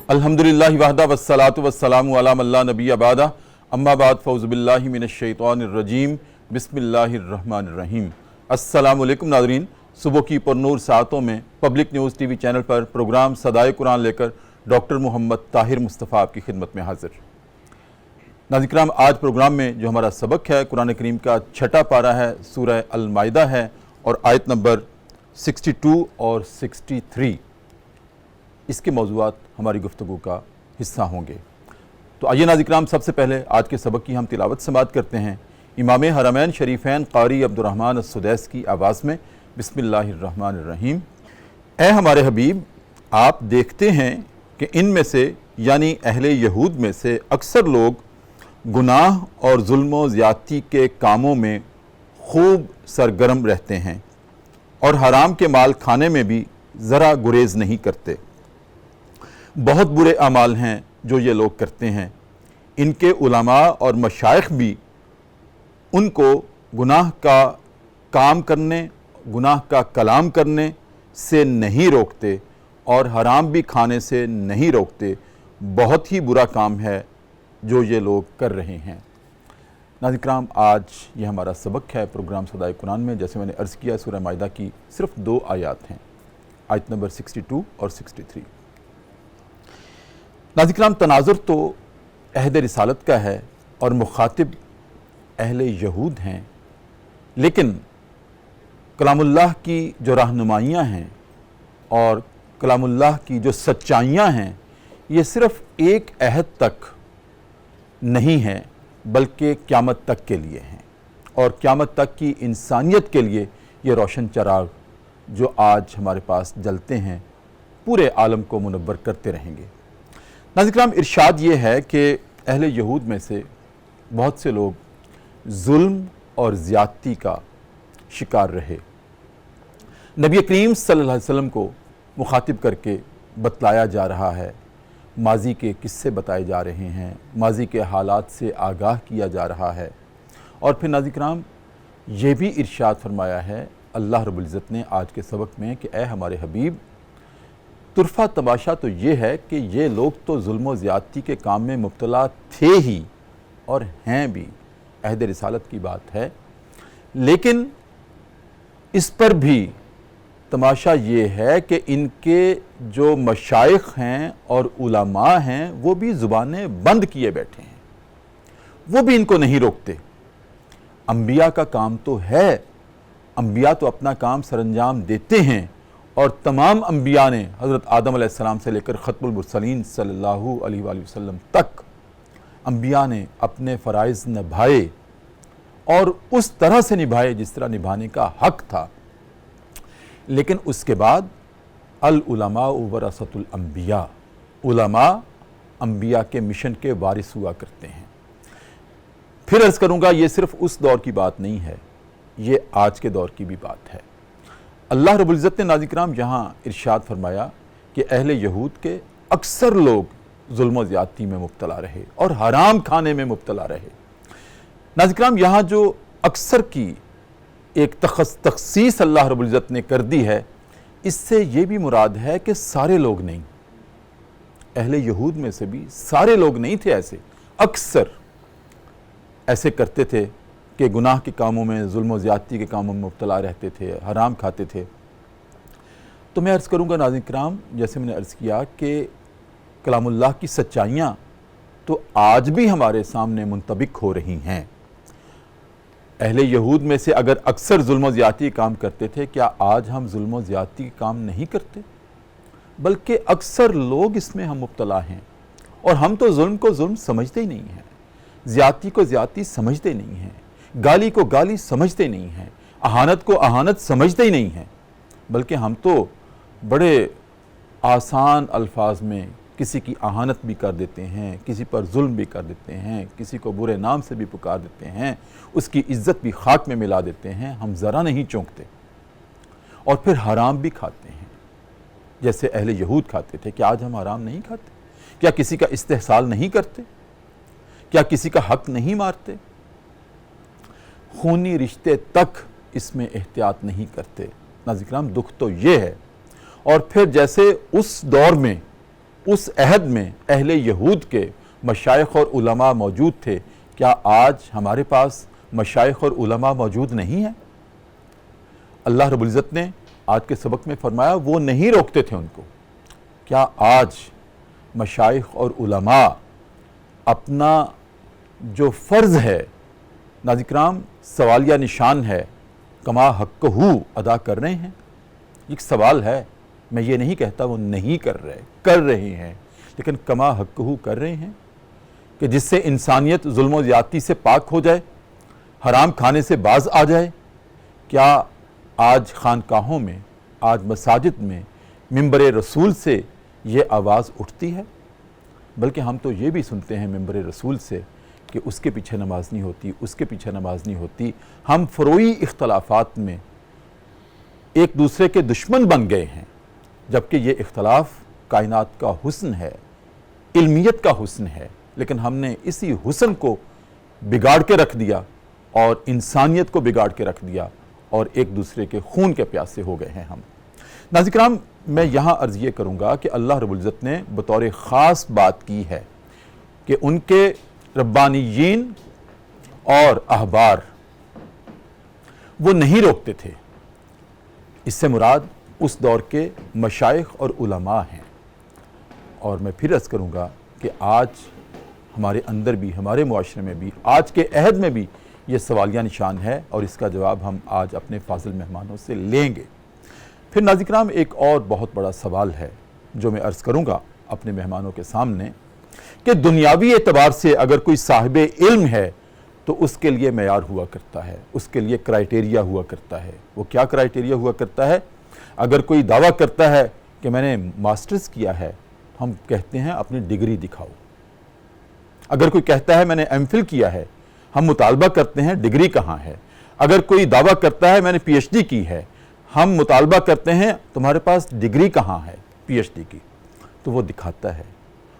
الحمدللہ وحدہ والصلاۃ والسلام علی من لا نبی بعدہ اما بعد فاعوذ باللہ من الشیطان الرجیم بسم اللہ الرحمن الرحیم۔ السلام علیکم ناظرین، صبح کی پرنور ساعتوں میں public news TV channel پر پروگرام صدائے قرآن لے کر ڈاکٹر محمد طاہر مصطفیٰ آپ کی خدمت میں حاضر۔ ناظرین کرام، آج پروگرام میں جو ہمارا سبق ہے قرآن کریم کا چھٹا پارہ ہے، سورہ المائدہ ہے اور آیت نمبر 62 اور 63 اس کے موضوعات ہماری گفتگو کا حصہ ہوں گے۔ تو آئیے ناظرین کرام، سب سے پہلے آج کے سبق کی ہم تلاوت سماعت کرتے ہیں امام حرمین شریفین قاری عبدالرحمن السدیس کی آواز میں۔ بسم اللہ الرحمن الرحیم۔ اے ہمارے حبیب، آپ دیکھتے ہیں کہ ان میں سے یعنی اہل یہود میں سے اکثر لوگ گناہ اور ظلم و زیادتی کے کاموں میں خوب سرگرم رہتے ہیں اور حرام کے مال کھانے میں بھی ذرا گریز نہیں کرتے۔ بہت برے اعمال ہیں جو یہ لوگ کرتے ہیں۔ ان کے علماء اور مشائخ بھی ان کو گناہ کا کام کرنے، گناہ کا کلام کرنے سے نہیں روکتے اور حرام بھی کھانے سے نہیں روکتے۔ بہت ہی برا کام ہے جو یہ لوگ کر رہے ہیں۔ ناظرین کرام، آج یہ ہمارا سبق ہے پروگرام صدائے قرآن میں۔ جیسے میں نے عرض کیا، سورہ مائدہ کی صرف 2 آیات ہیں، آیت نمبر 62 اور 63۔ ناظرین کرام، تناظر تو عہد رسالت کا ہے اور مخاطب اہل یہود ہیں، لیکن کلام اللہ کی جو رہنمائیاں ہیں اور کلام اللہ کی جو سچائیاں ہیں، یہ صرف ایک عہد تک نہیں ہیں بلکہ قیامت تک کے لیے ہیں، اور قیامت تک کی انسانیت کے لیے یہ روشن چراغ جو آج ہمارے پاس جلتے ہیں پورے عالم کو منور کرتے رہیں گے۔ ناظرین کرام، ارشاد یہ ہے کہ اہل یہود میں سے بہت سے لوگ ظلم اور زیادتی کا شکار رہے۔ نبی کریم صلی اللہ علیہ وسلم کو مخاطب کر کے بتلایا جا رہا ہے، ماضی کے قصے بتائے جا رہے ہیں، ماضی کے حالات سے آگاہ کیا جا رہا ہے، اور پھر ناظرین کرام یہ بھی ارشاد فرمایا ہے اللہ رب العزت نے آج کے سبق میں کہ اے ہمارے حبیب، طرفہ تماشا تو یہ ہے کہ یہ لوگ تو ظلم و زیادتی کے کام میں مبتلا تھے ہی اور ہیں بھی، عہد رسالت کی بات ہے، لیکن اس پر بھی تماشا یہ ہے کہ ان کے جو مشائخ ہیں اور علماء ہیں وہ بھی زبانیں بند کیے بیٹھے ہیں، وہ بھی ان کو نہیں روکتے۔ انبیاء کا کام تو ہے، انبیاء تو اپنا کام سر انجام دیتے ہیں، اور تمام انبیاء نے حضرت آدم علیہ السلام سے لے کر ختم المرسلین صلی اللہ علیہ وآلہ وسلم تک انبیاء نے اپنے فرائض نبھائے اور اس طرح سے نبھائے جس طرح نبھانے کا حق تھا، لیکن اس کے بعد العلماء ورثۃ الانبیاء، علماء انبیاء کے مشن کے وارث ہوا کرتے ہیں۔ پھر عرض کروں گا، یہ صرف اس دور کی بات نہیں ہے، یہ آج کے دور کی بھی بات ہے۔ اللہ رب العزت نے ناظرین کرام یہاں ارشاد فرمایا کہ اہل یہود کے اکثر لوگ ظلم و زیادتی میں مبتلا رہے اور حرام کھانے میں مبتلا رہے۔ ناظرین کرام، یہاں جو اکثر کی ایک تخصیص اللہ رب العزت نے کر دی ہے، اس سے یہ بھی مراد ہے کہ سارے لوگ نہیں، اہل یہود میں سے بھی سارے لوگ نہیں تھے ایسے، اکثر ایسے کرتے تھے کہ گناہ کے کاموں میں، ظلم و زیادتی کے کاموں میں مبتلا رہتے تھے، حرام کھاتے تھے۔ تو میں عرض کروں گا ناظرین کرام، جیسے میں نے عرض کیا کہ کلام اللہ کی سچائیاں تو آج بھی ہمارے سامنے منطبق ہو رہی ہیں۔ اہل یہود میں سے اگر اکثر ظلم و زیادتی کام کرتے تھے، کیا آج ہم ظلم و زیادتی کے کام نہیں کرتے؟ بلکہ اکثر لوگ اس میں ہم مبتلا ہیں، اور ہم تو ظلم کو ظلم سمجھتے ہی نہیں ہیں، زیادتی کو زیادتی سمجھتے نہیں ہیں، گالی کو گالی سمجھتے نہیں ہیں، اہانت کو اہانت سمجھتے ہی نہیں ہیں، بلکہ ہم تو بڑے آسان الفاظ میں کسی کی اہانت بھی کر دیتے ہیں، کسی پر ظلم بھی کر دیتے ہیں، کسی کو برے نام سے بھی پکار دیتے ہیں، اس کی عزت بھی خاک میں ملا دیتے ہیں، ہم ذرا نہیں چونکتے، اور پھر حرام بھی کھاتے ہیں جیسے اہل یہود کھاتے تھے۔ کیا آج ہم حرام نہیں کھاتے؟ کیا کسی کا استحصال نہیں کرتے؟ کیا کسی کا حق نہیں مارتے؟ خونی رشتے تک اس میں احتیاط نہیں کرتے۔ ناظرین کرام، دکھ تو یہ ہے، اور پھر جیسے اس دور میں اس عہد میں اہل یہود کے مشائخ اور علماء موجود تھے، کیا آج ہمارے پاس مشائخ اور علماء موجود نہیں ہیں؟ اللہ رب العزت نے آج کے سبق میں فرمایا وہ نہیں روکتے تھے ان کو۔ کیا آج مشائخ اور علماء اپنا جو فرض ہے، ناظرین کرام سوالیہ نشان ہے، کما حقہ ادا کر رہے ہیں؟ ایک سوال ہے، میں یہ نہیں کہتا وہ نہیں کر رہے ہیں، لیکن کما حقہ کر رہے ہیں کہ جس سے انسانیت ظلم و زیادتی سے پاک ہو جائے، حرام کھانے سے باز آ جائے۔ کیا آج خانقاہوں میں، آج مساجد میں منبر رسول سے یہ آواز اٹھتی ہے؟ بلکہ ہم تو یہ بھی سنتے ہیں منبر رسول سے کہ اس کے پیچھے نماز نہیں ہوتی، اس کے پیچھے نماز نہیں ہوتی۔ ہم فروعی اختلافات میں ایک دوسرے کے دشمن بن گئے ہیں، جبکہ یہ اختلاف کائنات کا حسن ہے، علمیت کا حسن ہے، لیکن ہم نے اسی حسن کو بگاڑ کے رکھ دیا اور انسانیت کو بگاڑ کے رکھ دیا اور ایک دوسرے کے خون کے پیاسے ہو گئے ہیں ہم۔ ناظرین کرام، میں یہاں عرض یہ کروں گا کہ اللہ رب العزت نے بطور خاص بات کی ہے کہ ان کے ربانیین اور احبار وہ نہیں روکتے تھے۔ اس سے مراد اس دور کے مشائخ اور علماء ہیں۔ اور میں پھر عرض کروں گا کہ آج ہمارے اندر بھی، ہمارے معاشرے میں بھی، آج کے عہد میں بھی یہ سوالیہ نشان ہے، اور اس کا جواب ہم آج اپنے فاضل مہمانوں سے لیں گے۔ پھر ناظرین کرام ایک اور بہت بڑا سوال ہے جو میں عرض کروں گا اپنے مہمانوں کے سامنے، کہ دنیاوی اعتبار سے اگر کوئی صاحب علم ہے تو اس کے لیے معیار ہوا کرتا ہے، اس کے لیے کرائیٹیریا ہوا کرتا ہے۔ وہ کیا کرائیٹیریا ہوا کرتا ہے؟ اگر کوئی دعویٰ کرتا ہے کہ میں نے ماسٹرز کیا ہے، ہم کہتے ہیں اپنی ڈگری دکھاؤ۔ اگر کوئی کہتا ہے میں نے ایم فل کیا ہے، ہم مطالبہ کرتے ہیں ڈگری کہاں ہے۔ اگر کوئی دعویٰ کرتا ہے میں نے پی ایچ ڈی کی ہے، ہم مطالبہ کرتے ہیں تمہارے پاس ڈگری کہاں ہے پی ایچ ڈی کی، تو وہ دکھاتا ہے۔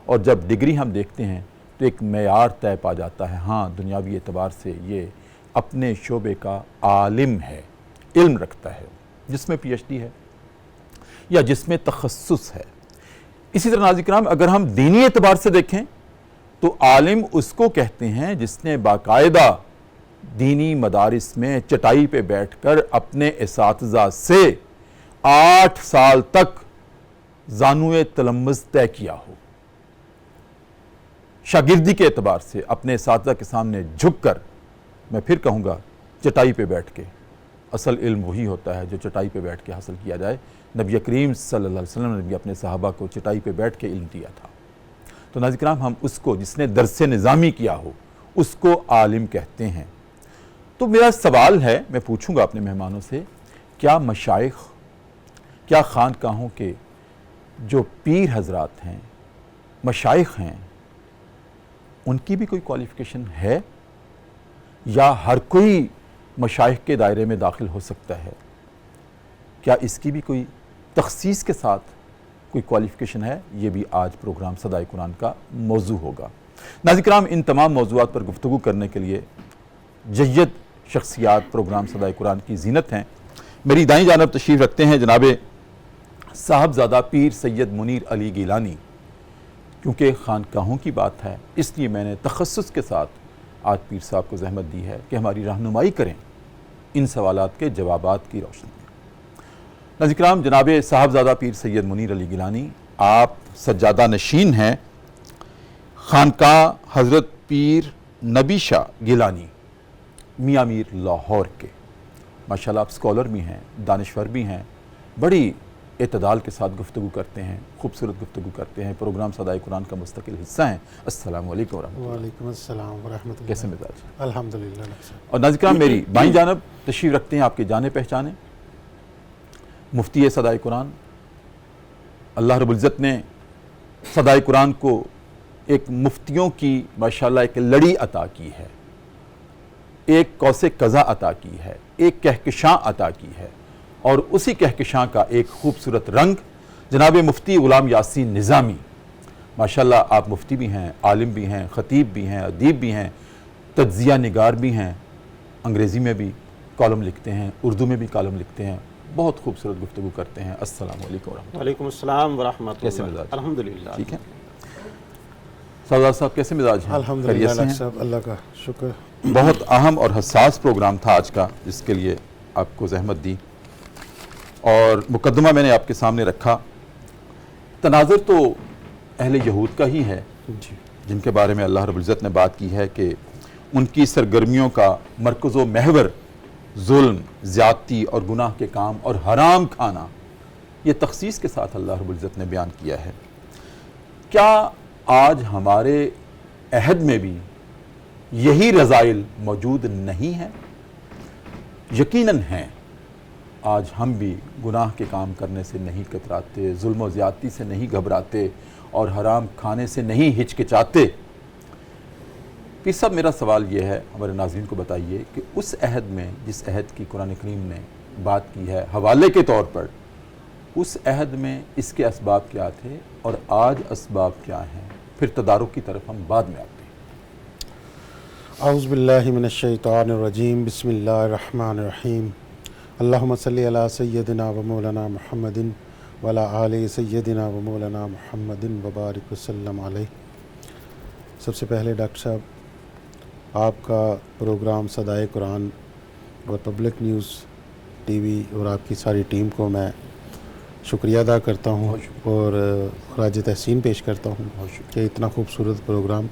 اور جب ڈگری ہم دیکھتے ہیں تو ایک معیار طے پا جاتا ہے، ہاں دنیاوی اعتبار سے یہ اپنے شعبے کا عالم ہے، علم رکھتا ہے، جس میں پی ایچ ڈی ہے یا جس میں تخصص ہے۔ اسی طرح ناظرین کرام اگر ہم دینی اعتبار سے دیکھیں تو عالم اس کو کہتے ہیں جس نے باقاعدہ دینی مدارس میں چٹائی پہ بیٹھ کر اپنے اساتذہ سے 8 سال تک زانوئے تلمذ طے کیا ہو، شاگردی کے اعتبار سے اپنے اساتذہ کے سامنے جھک کر، میں پھر کہوں گا چٹائی پہ بیٹھ کے، اصل علم وہی ہوتا ہے جو چٹائی پہ بیٹھ کے حاصل کیا جائے۔ نبی کریم صلی اللہ علیہ وسلم نے بھی اپنے صحابہ کو چٹائی پہ بیٹھ کے علم دیا تھا۔ تو ناظرین کرام ہم اس کو جس نے درس نظامی کیا ہو اس کو عالم کہتے ہیں۔ تو میرا سوال ہے، میں پوچھوں گا اپنے مہمانوں سے، کیا مشائخ، کیا خانقاہوں کے جو پیر حضرات ہیں، مشائخ ہیں، ان کی بھی کوئی کوالیفیکیشن ہے، یا ہر کوئی مشائخ کے دائرے میں داخل ہو سکتا ہے؟ کیا اس کی بھی کوئی تخصیص کے ساتھ کوئی کوالیفیکیشن ہے؟ یہ بھی آج پروگرام صدائے قرآن کا موضوع ہوگا۔ ناظرین کرام ان تمام موضوعات پر گفتگو کرنے کے لیے جید شخصیات پروگرام صدائے قرآن کی زینت ہیں۔ میری دائیں جانب تشریف رکھتے ہیں جناب صاحبزادہ پیر سید منیر علی گیلانی۔ کیونکہ خانقاہوں کی بات ہے اس لیے میں نے تخصص کے ساتھ آج پیر صاحب کو زحمت دی ہے کہ ہماری رہنمائی کریں ان سوالات کے جوابات کی روشنی میں۔ ناظرین کرام جناب صاحبزادہ پیر سید منیر علی گیلانی آپ سجادہ نشین ہیں خانقاہ حضرت پیر نبی شاہ گیلانی میاں میر لاہور کے۔ ماشاءاللہ آپ اسکالر بھی ہیں، دانشور بھی ہیں، بڑی اعتدال کے ساتھ گفتگو کرتے ہیں، خوبصورت گفتگو کرتے ہیں، پروگرام صدائے قرآن کا مستقل حصہ ہیں۔ السلام علیکم ورحمۃ اللہ۔ وعلیکم السلام ورحمۃ اللہ۔ کیسے مزاج؟ الحمدللہ۔ اور ناظرین کرام میری بائیں جانب تشریف رکھتے ہیں آپ کے جانے پہچانے مفتی صدائے قرآن۔ اللہ رب العزت نے صدائے قرآن کو ایک مفتیوں کی ماشاءاللہ ایک لڑی عطا کی ہے، ایک قوس قزح عطا کی ہے، ایک کہکشاں عطا کی ہے، اور اسی کہکشاں کا ایک خوبصورت رنگ جناب مفتی غلام یاسین نظامی۔ ماشاءاللہ آپ مفتی بھی ہیں، عالم بھی ہیں، خطیب بھی ہیں، ادیب بھی ہیں، تجزیہ نگار بھی ہیں، انگریزی میں بھی کالم لکھتے ہیں، اردو میں بھی کالم لکھتے ہیں، بہت خوبصورت گفتگو کرتے ہیں. السلام علیکم ورحمۃ اللہ. وعلیکم السلام ورحمۃ کیسے اللہ. مزاج؟ الحمدللہ. ٹھیک ہے. سردار صاحب کیسے مزاج ہیں؟ الحمدللہ خیریت سے ڈاکٹر ہیں؟ صاحب اللہ کا شکر. بہت اہم اور حساس پروگرام تھا آج کا، جس کے لیے آپ کو زحمت دی، اور مقدمہ میں نے آپ کے سامنے رکھا. تناظر تو اہل یہود کا ہی ہے، جی جن کے بارے میں اللہ رب العزت نے بات کی ہے کہ ان کی سرگرمیوں کا مرکز و محور ظلم، زیادتی اور گناہ کے کام اور حرام کھانا، یہ تخصیص کے ساتھ اللہ رب العزت نے بیان کیا ہے. کیا آج ہمارے عہد میں بھی یہی رذائل موجود نہیں ہیں؟ یقیناً ہیں. آج ہم بھی گناہ کے کام کرنے سے نہیں کتراتے، ظلم و زیادتی سے نہیں گھبراتے اور حرام کھانے سے نہیں ہچکچاتے. پیر صاحب، میرا سوال یہ ہے، ہمارے ناظرین کو بتائیے کہ اس عہد میں جس عہد کی قرآن کریم نے بات کی ہے حوالے کے طور پر، اس عہد میں اس کے اسباب کیا تھے اور آج اسباب کیا ہیں؟ پھر تدارک کی طرف ہم بعد میں آتے ہیں. اعوذ باللہ من الشیطان الرجیم. بسم اللہ الرحمن الرحیم. اللہم صلی علی سیدنا و مولانا محمد وعلی آل سیدنا و مولانا محمد وبارک وسلم علیہ. سب سے پہلے ڈاکٹر صاحب، آپ کا پروگرام صدائے قرآن اور پبلک نیوز ٹی وی اور آپ کی ساری ٹیم کو میں شکریہ ادا کرتا ہوں اور خراج تحسین پیش کرتا ہوں کہ اتنا خوبصورت پروگرام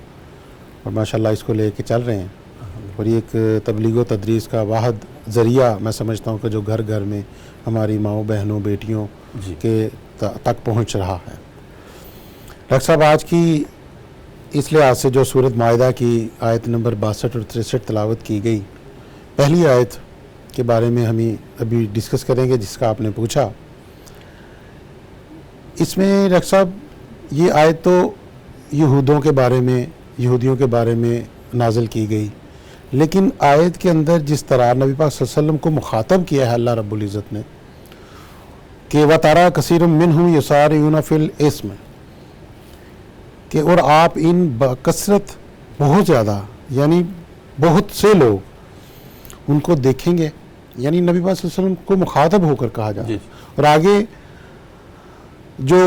اور ماشاءاللہ اس کو لے کے چل رہے ہیں. اور یہ ایک تبلیغ و تدریس کا واحد ذریعہ میں سمجھتا ہوں کہ جو گھر گھر میں ہماری ماؤں، بہنوں، بیٹیوں کے تک پہنچ رہا ہے. ڈاکٹر صاحب، آج کی اس لحاظ سے جو سورۃ مائدہ کی آیت نمبر 62 اور 63 تلاوت کی گئی، پہلی آیت کے بارے میں ہم ابھی ڈسکس کریں گے جس کا آپ نے پوچھا. اس میں ڈاکٹر صاحب یہ آیت تو یہودیوں کے بارے میں نازل کی گئی، لیکن آیت کے اندر جس طرح نبی پاک صلی اللہ علیہ وسلم کو مخاطب کیا ہے اللہ رب العزت نے کہ وَتَرَىٰ كَثِيرٌ مِّنْهُمْ يُسَارِعُونَ فِي الْإِثْمِ، کہ اور آپ ان بکثرت بہت زیادہ، یعنی بہت سے لوگ ان کو دیکھیں گے، یعنی نبی پاک صلی اللہ علیہ وسلم کو مخاطب ہو کر کہا جا رہا ہے. اور آگے جو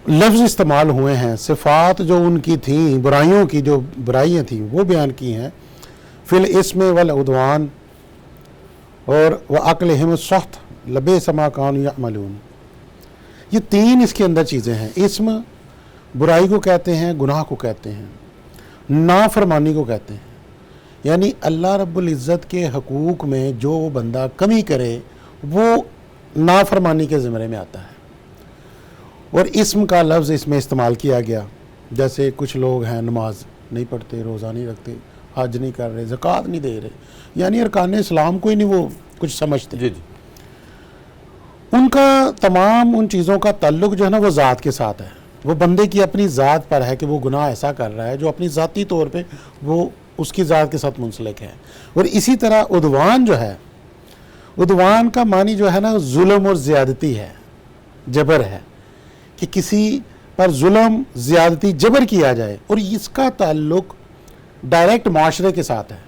لفظ استعمال ہوئے ہیں، صفات جو ان کی تھیں، برائیوں کی جو برائیاں تھیں وہ بیان کی ہیں. فی الاسم والعدوان اور وَأَكْلِهِمُ السُّحْتَ لَبِئْسَ مَا كَانُوا يَعْمَلُونَ. یہ تین اس کے اندر چیزیں ہیں. اسم برائی کو کہتے ہیں، گناہ کو کہتے ہیں، نافرمانی کو کہتے ہیں. یعنی اللہ رب العزت کے حقوق میں جو بندہ کمی کرے وہ نافرمانی کے زمرے میں آتا ہے. اور اسم کا لفظ اس میں استعمال کیا گیا. جیسے کچھ لوگ ہیں نماز نہیں پڑھتے، روزہ نہیں رکھتے، حج نہیں کر رہے، زکوٰۃ نہیں دے رہے، یعنی ارکان اسلام کو ہی نہیں وہ کچھ سمجھتے. ان کا تمام ان چیزوں کا تعلق جو ہے نا وہ ذات کے ساتھ ہے. وہ بندے کی اپنی ذات پر ہے کہ وہ گناہ ایسا کر رہا ہے جو اپنی ذاتی طور پہ وہ اس کی ذات کے ساتھ منسلک ہے. اور اسی طرح عدوان جو ہے، عدوان کا معنی جو ہے نا ظلم اور زیادتی ہے، جبر ہے، کہ کسی پر ظلم، زیادتی، جبر کیا جائے. اور اس کا تعلق ڈائریکٹ معاشرے کے ساتھ ہے.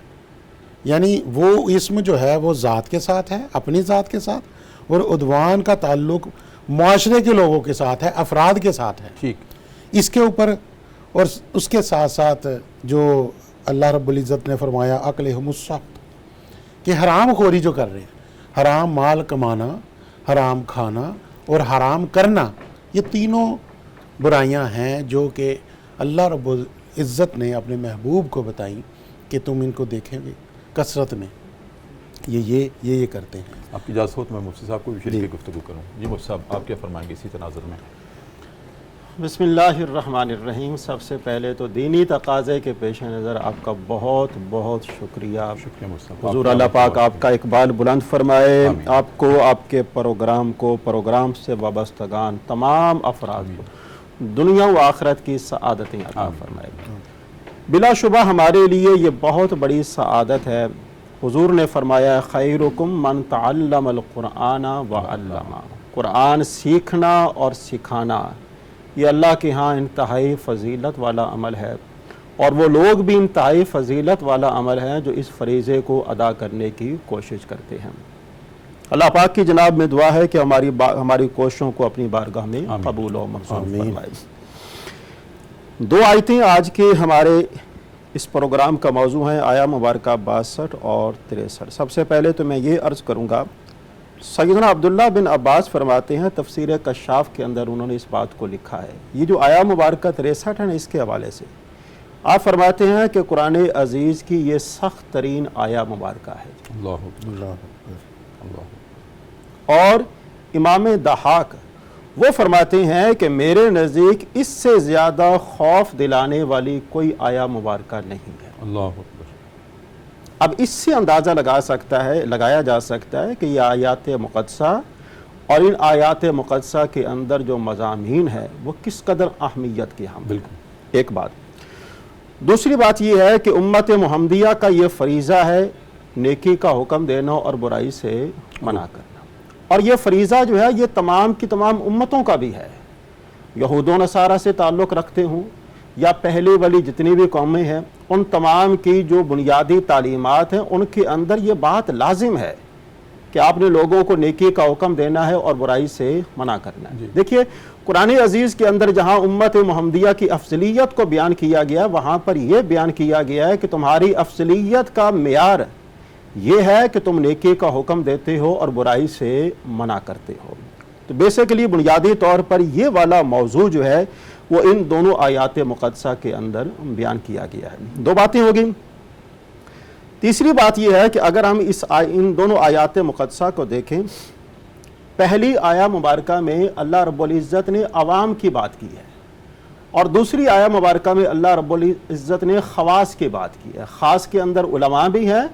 یعنی وہ اسم جو ہے وہ ذات کے ساتھ ہے، اپنی ذات کے ساتھ، اور عدوان کا تعلق معاشرے کے لوگوں کے ساتھ ہے، افراد کے ساتھ ہے. ٹھیک. اس کے اوپر اور اس کے ساتھ ساتھ جو اللہ رب العزت نے فرمایا اکلہم السحت، کہ حرام خوری جو کر رہے ہیں، حرام مال کمانا، حرام کھانا اور حرام کرنا، یہ تینوں برائیاں ہیں جو کہ اللہ رب العزت نے اپنے محبوب کو بتائیں کہ تم ان کو دیکھیں گے کثرت میں یہ کرتے ہیں. آپ کی اجازت ہو تو میں مفتی صاحب کو بھی شریک گفتگو کروں. جی مفتی صاحب، آپ کیا فرمائیں گے اسی تناظر میں؟ بسم اللہ الرحمن الرحیم. سب سے پہلے تو دینی تقاضے کے پیش نظر آپ کا بہت بہت شکریہ. حضور اللہ پاک آپ کا اقبال بلند فرمائے. آپ کو، آپ کے پروگرام کو، پروگرام سے وابستگان تمام افراد کو دنیا و آخرت کی سعادتیں عطا فرمائے. بلا شبہ ہمارے لیے یہ بہت بڑی سعادت ہے. حضور نے فرمایا خیرکم من تعلم القرآن وعلمہ. قرآن سیکھنا اور سکھانا یہ اللہ کے ہاں انتہائی فضیلت والا عمل ہے، اور وہ لوگ بھی انتہائی فضیلت والا عمل ہے جو اس فریضے کو ادا کرنے کی کوشش کرتے ہیں. اللہ پاک کی جناب میں دعا ہے کہ ہماری کوششوں کو اپنی بارگاہ میں قبول و منظور فرمائے۔ دو آیتیں آج کے ہمارے اس پروگرام کا موضوع ہیں، آیا مبارکہ 62 اور 63۔ سب سے پہلے تو میں یہ عرض کروں گا، سیدنا عبداللہ بن عباس فرماتے ہیں، تفسیر کشاف کے اندر انہوں نے اس بات کو لکھا ہے، یہ جو آیا مبارکہ 63 ہے نا، اس کے حوالے سے آپ فرماتے ہیں کہ قرآن عزیز کی یہ سخت ترین آیا مبارکہ ہے۔ اللہ اللہ اور امام ضحاک وہ فرماتے ہیں کہ میرے نزدیک اس سے زیادہ خوف دلانے والی کوئی آیا مبارکہ نہیں ہے۔ اللہ اب اس سے اندازہ لگایا جا سکتا ہے کہ یہ آیات مقدسہ اور ان آیات مقدسہ کے اندر جو مضامین ہے وہ کس قدر اہمیت کے ہم بالکل ایک بات۔ دوسری بات یہ ہے کہ امت محمدیہ کا یہ فریضہ ہے نیکی کا حکم دینا اور برائی سے منع کرنا، اور یہ فریضہ جو ہے یہ تمام کی تمام امتوں کا بھی ہے، یہود و نصارہ سے تعلق رکھتے ہوں یا پہلے والی جتنی بھی قومیں ہیں، ان تمام کی جو بنیادی تعلیمات ہیں ان کے اندر یہ بات لازم ہے کہ آپ نے لوگوں کو نیکی کا حکم دینا ہے اور برائی سے منع کرنا ہے۔ دیکھیے قرآن عزیز کے اندر جہاں امت محمدیہ کی افضلیت کو بیان کیا گیا، وہاں پر یہ بیان کیا گیا ہے کہ تمہاری افضلیت کا معیار یہ ہے کہ تم نیکی کا حکم دیتے ہو اور برائی سے منع کرتے ہو۔ تو بیسیکلی بنیادی طور پر یہ والا موضوع جو ہے وہ ان دونوں آیات مقدسہ کے اندر بیان کیا گیا ہے۔ دو باتیں ہوگی۔ تیسری بات یہ ہے کہ اگر ہم ان دونوں آیات مقدسہ کو دیکھیں، پہلی آیا مبارکہ میں اللہ رب العزت نے عوام کی بات کی ہے، اور دوسری آیا مبارکہ میں اللہ رب العزت نے خواص کی بات کی ہے۔ خاص کے اندر علماء بھی ہیں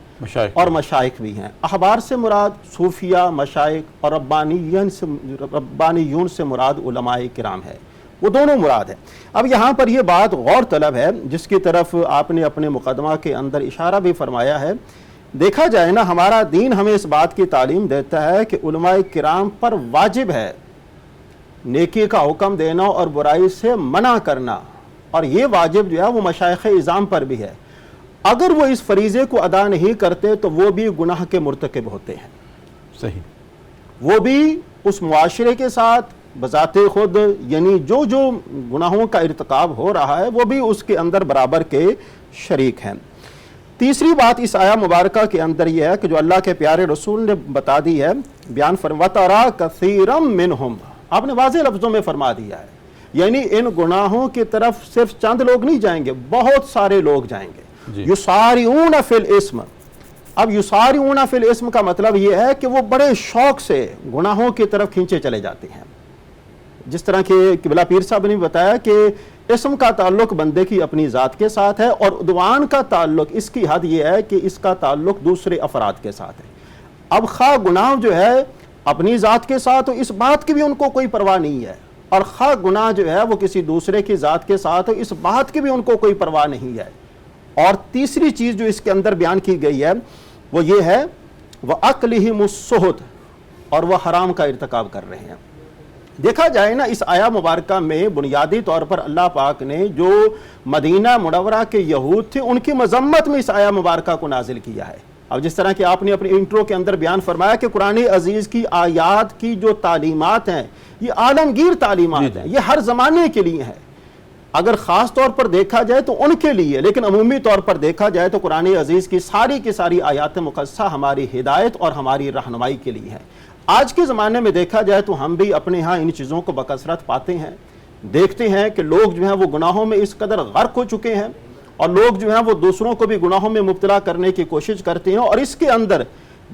اور مشائخ بھی ہیں۔ احبار سے مراد صوفیہ، مشائخ، اور ربانیون سے مراد علماء کرام ہے، وہ دونوں مراد ہیں۔ اب یہاں پر یہ بات غور طلب ہے جس کی طرف آپ نے اپنے مقدمہ کے اندر اشارہ بھی فرمایا ہے۔ دیکھا جائے نا، ہمارا دین ہمیں اس بات کی تعلیم دیتا ہے کہ علماء کرام پر واجب ہے نیکی کا حکم دینا اور برائی سے منع کرنا، اور یہ واجب جو ہے وہ مشائخ اعظام پر بھی ہے۔ اگر وہ اس فریضے کو ادا نہیں کرتے تو وہ بھی گناہ کے مرتکب ہوتے ہیں، صحیح، وہ بھی اس معاشرے کے ساتھ بذات خود، یعنی جو گناہوں کا ارتکاب ہو رہا ہے وہ بھی اس کے اندر برابر کے شریک ہیں۔ تیسری بات اس آیا مبارکہ کے اندر یہ ہے کہ جو اللہ کے پیارے رسول نے بتا دی ہے، بیان وَتَرَى كَثِيرًا مِّنْهُمْ، آپ نے واضح لفظوں میں فرما دیا ہے، یعنی ان گناہوں کی طرف صرف چند لوگ نہیں جائیں گے، بہت سارے لوگ جائیں گے۔ یُسَارِعُونَ فِي الْإِثْمِ، اب یُسَارِعُونَ فِي الْإِثْمِ کا مطلب یہ ہے کہ وہ بڑے شوق سے گناہوں کی طرف کھینچے چلے جاتے ہیں۔ جس طرح کہ قبلہ پیر صاحب نے بتایا کہ اسم کا تعلق بندے کی اپنی ذات کے ساتھ ہے، اور عدوان کا تعلق، اس کی حد یہ ہے کہ اس کا تعلق دوسرے افراد کے ساتھ ہے۔ اب خواہ گناہ جو ہے اپنی ذات کے ساتھ، تو اس بات کی بھی ان کو کوئی پرواہ نہیں ہے، اور خواہ گناہ جو ہے وہ کسی دوسرے کی ذات کے ساتھ، اس بات کی بھی ان کو کوئی پرواہ نہیں ہے۔ اور تیسری چیز جو اس کے اندر بیان کی گئی ہے وہ یہ ہے وَأَكْلِهِمُ السُّحْتَ، اور وہ حرام کا ارتکاب کر رہے ہیں۔ دیکھا جائے نا، اس آیا مبارکہ میں بنیادی طور پر اللہ پاک نے جو مدینہ منورہ کے یہود تھے ان کی مذمت میں اس آیا مبارکہ کو نازل کیا ہے۔ اب جس طرح کہ آپ نے اپنے انٹرو کے اندر بیان فرمایا کہ قرآن عزیز کی آیات کی جو تعلیمات ہیں یہ عالمگیر تعلیمات ہیں، یہ ہر زمانے کے لیے ہیں۔ اگر خاص طور پر دیکھا جائے تو ان کے لیے، لیکن عمومی طور پر دیکھا جائے تو قرآن عزیز کی ساری آیات مقدسہ ہماری ہدایت اور ہماری رہنمائی کے لیے ہے۔ آج کے زمانے میں دیکھا جائے تو ہم بھی اپنے ہاں ان چیزوں کو بکثرت پاتے ہیں، دیکھتے ہیں کہ لوگ جو ہیں وہ گناہوں میں اس قدر غرق ہو چکے ہیں، اور لوگ جو ہیں وہ دوسروں کو بھی گناہوں میں مبتلا کرنے کی کوشش کرتے ہیں، اور اس کے اندر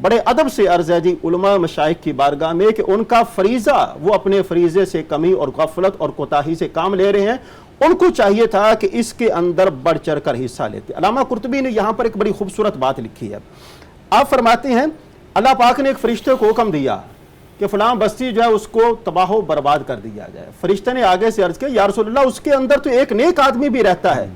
بڑے ادب سے عرض ہے جی علماء مشائخ کی بارگاہ میں کہ ان کا فریضہ، وہ اپنے فریضے سے کمی اور غفلت اور کوتاہی سے کام لے رہے ہیں، ان کو چاہیے تھا کہ اس کے اندر بڑھ چڑھ کر حصہ لیتے۔ علامہ قرطبی نے یہاں پر ایک بڑی خوبصورت بات لکھی ہے۔ آپ فرماتے ہیں اللہ پاک نے ایک فرشتے کو حکم دیا کہ فلاں بستی جو ہے اس کو تباہ و برباد کر دیا جائے۔ فرشتے نے آگے سے عرض کیا یا رسول اللہ اس کے اندر تو ایک نیک آدمی بھی رہتا ہے۔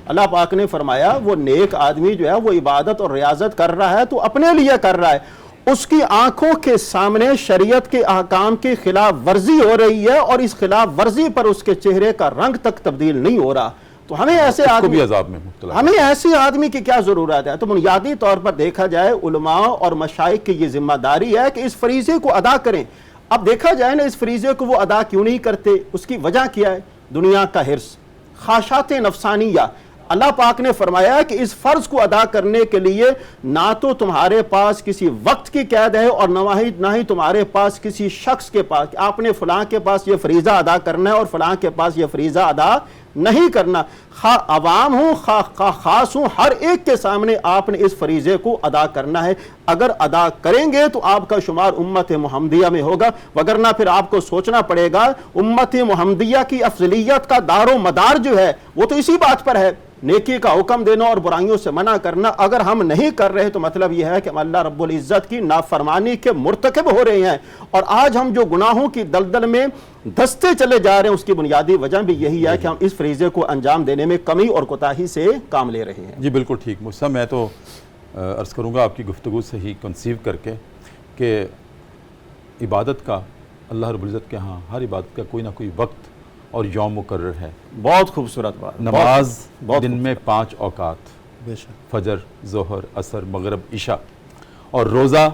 اللہ پاک نے فرمایا وہ نیک آدمی جو ہے وہ عبادت اور ریاضت کر رہا ہے تو اپنے لیے کر رہا ہے، اس کی آنکھوں کے سامنے شریعت کے احکام کی خلاف ورزی ہو رہی ہے، اور اس خلاف ورزی پر اس کے چہرے کا رنگ تک تبدیل نہیں ہو رہا، تو ہمیں ایسے اس کو آدمی بھی عذاب میں مبتلا ہمیں ایسے آدمی کی کیا ضرورت ہے؟ تو بنیادی طور پر دیکھا جائے علماء اور مشائخ کی یہ ذمہ داری ہے کہ اس فریضے کو ادا کریں۔ اب دیکھا جائے نا اس فریضے کو وہ ادا کیوں نہیں کرتے، اس کی وجہ کیا ہے؟ دنیا کا حرص، خواہشات نفسانیہ۔ اللہ پاک نے فرمایا کہ اس فرض کو ادا کرنے کے لیے نہ تو تمہارے پاس کسی وقت کی قید ہے اور نہ ہی تمہارے پاس کسی شخص کے پاس کہ آپ نے فلاں کے پاس یہ فریضہ ادا کرنا ہے اور فلاں کے پاس یہ فریضہ ادا نہیں کرنا۔ خواہ عوام ہوں خواہ خاص ہوں، ہر ایک کے سامنے آپ نے اس فریضے کو ادا کرنا ہے۔ اگر ادا کریں گے تو آپ کا شمار امت محمدیہ میں ہوگا، وگرنہ پھر آپ کو سوچنا پڑے گا امت محمدیہ کی افضلیت کا دار و مدار جو ہے وہ تو اسی بات پر ہے، نیکی کا حکم دینا اور برائیوں سے منع کرنا۔ اگر ہم نہیں کر رہے تو مطلب یہ ہے کہ ہم اللہ رب العزت کی نافرمانی کے مرتکب ہو رہے ہیں، اور آج ہم جو گناہوں کی دلدل میں دستے چلے جا رہے ہیں اس کی بنیادی وجہ بھی یہی ہے کہ ہم اس فریضے کو انجام دینے میں کمی اور کوتاہی سے کام لے رہے ہیں۔ جی بالکل ٹھیک مجھ میں تو عرض کروں گا آپ کی گفتگو سے ہی کنسیو کر کے کہ عبادت کا اللہ رب العزت کے ہاں ہر عبادت کا کوئی نہ کوئی وقت اور یوم مقرر ہے۔ بہت خوبصورت بات۔ نماز بہت دن میں 5 اوقات، بے شک فجر، ظہر، عصر، مغرب، عشاء، اور روزہ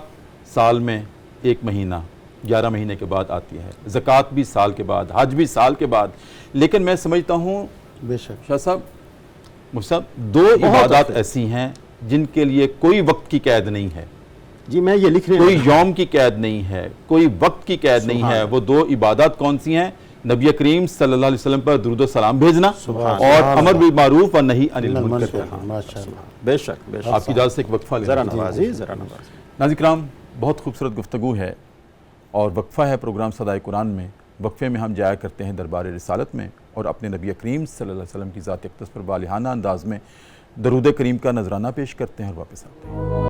سال میں 1 مہینہ 11 مہینے کے بعد آتی ہے، زکوٰۃ بھی سال کے بعد، حج بھی سال کے بعد۔ لیکن میں سمجھتا ہوں بے شک شاہ صاحب مصعب 2 عبادات ایسی ہیں جن کے لیے کوئی وقت کی قید نہیں ہے، جی میں یہ لکھنے کوئی یوم کی قید نہیں ہے، کوئی وقت کی قید نہیں ہے۔ وہ 2 عبادات کون سی ہیں؟ نبی کریم صلی اللہ علیہ وسلم پر درود و سلام بھیجنا اور امر بالمعروف و نہی عن المنکر کرنا۔ ماشاءاللہ۔ بے شک بے شک۔ آپ کی اجازت سے ایک وقفہ لیں۔ ذرا نوازی ذرا نوازی۔ ناظرین کرام، بہت خوبصورت گفتگو ہے اور وقفہ ہے پروگرام صدائے قرآن میں۔ وقفے میں ہم جایا کرتے ہیں دربار رسالت میں اور اپنے نبی کریم صلی اللہ علیہ وسلم کی ذات اقدس پر والہانہ انداز میں درود کریم کا نذرانہ پیش کرتے ہیں اور واپس آتے ہیں۔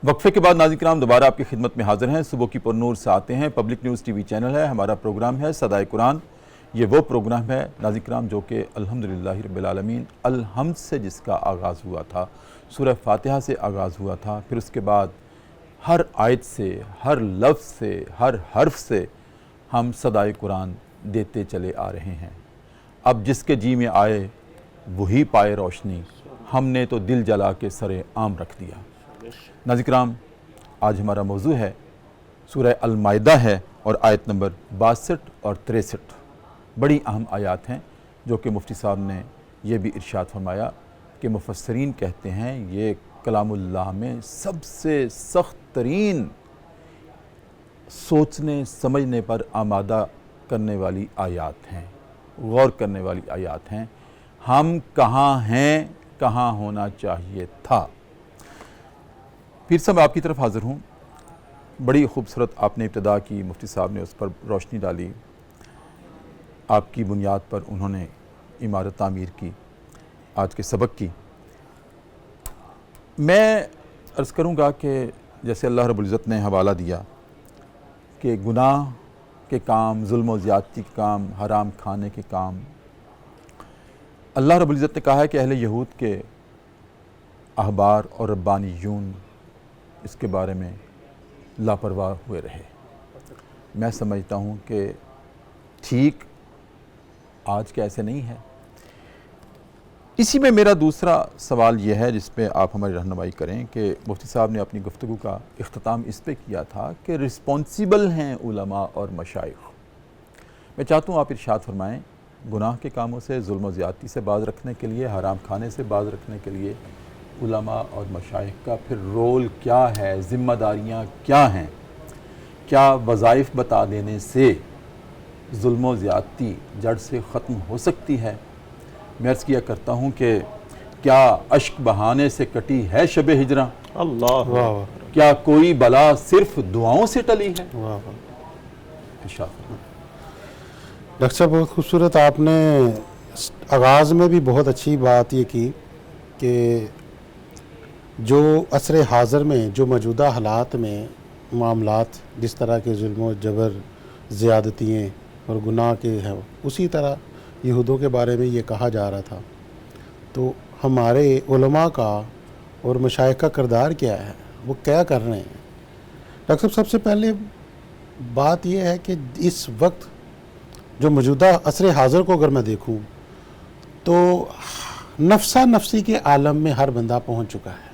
وقفے کے بعد ناظرین کرام دوبارہ آپ کی خدمت میں حاضر ہیں۔ صبح کی پر نور سے آتے ہیں، public news TV channel ہے، ہمارا پروگرام ہے صدائے قرآن۔ یہ وہ پروگرام ہے ناظرین کرام جو کہ الحمدللہ رب العالمین الحمد سے جس کا آغاز ہوا تھا، سورہ فاتحہ سے آغاز ہوا تھا، پھر اس کے بعد ہر آیت سے، ہر لفظ سے، ہر حرف سے ہم صدائے قرآن دیتے چلے آ رہے ہیں۔ اب جس کے جی میں آئے وہی پائے روشنی، ہم نے تو دل جلا کے سرے عام رکھ دیا۔ ناظرین کرام، آج ہمارا موضوع ہے سورہ المائدہ ہے اور آیت نمبر 62 اور 63۔ بڑی اہم آیات ہیں جو کہ مفتی صاحب نے یہ بھی ارشاد فرمایا کہ مفسرین کہتے ہیں یہ کلام اللہ میں سب سے سخت ترین سوچنے سمجھنے پر آمادہ کرنے والی آیات ہیں، غور کرنے والی آیات ہیں۔ ہم کہاں ہیں، کہاں ہونا چاہیے تھا۔ پیر صاحب آپ کی طرف حاضر ہوں۔ بڑی خوبصورت آپ نے ابتدا کی، مفتی صاحب نے اس پر روشنی ڈالی، آپ کی بنیاد پر انہوں نے عمارت تعمیر کی، آج کے سبق کی۔ میں عرض کروں گا کہ جیسے اللہ رب العزت نے حوالہ دیا کہ گناہ کے کام، ظلم و زیادتی کے کام، حرام کھانے کے کام، اللہ رب العزت نے کہا ہے کہ اہل یہود کے احبار اور ربانیون اس کے بارے میں لاپرواہ ہوئے رہے۔ میں سمجھتا ہوں کہ ٹھیک آج کے ایسے نہیں ہے۔ اسی میں میرا دوسرا سوال یہ ہے جس پہ آپ ہماری رہنمائی کریں کہ مفتی صاحب نے اپنی گفتگو کا اختتام اس پہ کیا تھا کہ رسپانسیبل ہیں علماء اور مشائخ۔ میں چاہتا ہوں آپ ارشاد فرمائیں، گناہ کے کاموں سے، ظلم و زیادتی سے باز رکھنے کے لیے، حرام کھانے سے باز رکھنے کے لیے علماء اور مشائخ کا پھر رول کیا ہے، ذمہ داریاں کیا ہیں؟ کیا وظائف بتا دینے سے ظلم و زیادتی جڑ سے ختم ہو سکتی ہے؟ میں عرض کیا کرتا ہوں کہ کیا اشک بہانے سے کٹی ہے شب ہجراں؟ اللہ واہ واہ کیا کوئی بلا صرف دعاؤں سے ٹلی ہے؟ واہ واہ۔ ارشاد فرمائیں۔ ڈاکٹر صاحب بہت خوبصورت آپ نے آغاز میں بھی بہت اچھی بات یہ کی کہ جو عصر حاضر میں جو موجودہ حالات میں معاملات جس طرح کے ظلم و جبر، زیادتیاں اور گناہ کے ہیں، اسی طرح یہودوں کے بارے میں یہ کہا جا رہا تھا۔ تو ہمارے علماء کا اور مشائخ کا کردار کیا ہے؟ وہ کیا کر رہے ہیں؟ ڈاکٹر صاحب سب سے پہلے بات یہ ہے کہ اس وقت جو موجودہ عصر حاضر کو اگر میں دیکھوں تو نفسا نفسی کے عالم میں ہر بندہ پہنچ چکا ہے.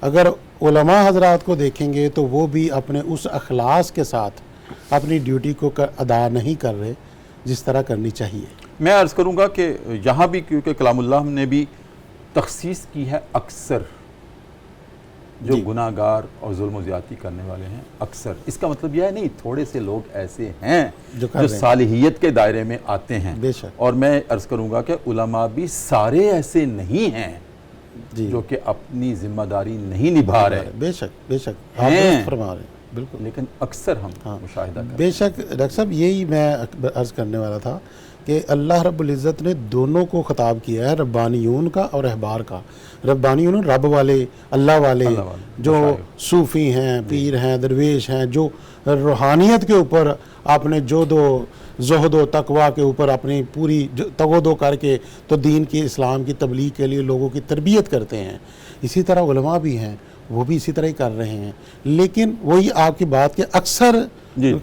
اگر علماء حضرات کو دیکھیں گے تو وہ بھی اپنے اس اخلاص کے ساتھ اپنی ڈیوٹی کو ادا نہیں کر رہے جس طرح کرنی چاہیے. میں عرض کروں گا کہ یہاں بھی کیونکہ کلام اللہ نے بھی تخصیص کی ہے اکثر جو گناہ گار اور ظلم و زیادتی کرنے والے ہیں اکثر. اس کا مطلب یہ ہے نہیں تھوڑے سے لوگ ایسے ہیں جو صالحیت کے دائرے میں آتے ہیں. بے شک. اور میں عرض کروں گا کہ علماء بھی سارے ایسے نہیں ہیں جو کہ اپنی ذمہ داری نہیں نبھا رہے. بے شک بے شک آپ درست فرما رہے ہیں بالکل. لیکن اکثر ہم مشاہدہ کرتے ہیں. بے شک ڈاکٹر صاحب یہی میں عرض کرنے والا تھا کہ اللہ رب العزت نے دونوں کو خطاب کیا ہے، ربانیون کا اور احبار کا. ربانیون رب والے، اللہ والے، جو صوفی ہیں، پیر ہیں، درویش ہیں، جو روحانیت کے اوپر اپنے جود و زہد و تقوی کے اوپر اپنی پوری تگودو کر کے تو دین کی اسلام کی تبلیغ کے لیے لوگوں کی تربیت کرتے ہیں. اسی طرح علماء بھی ہیں، وہ بھی اسی طرح ہی کر رہے ہیں. لیکن وہی آپ کی بات کہ اکثر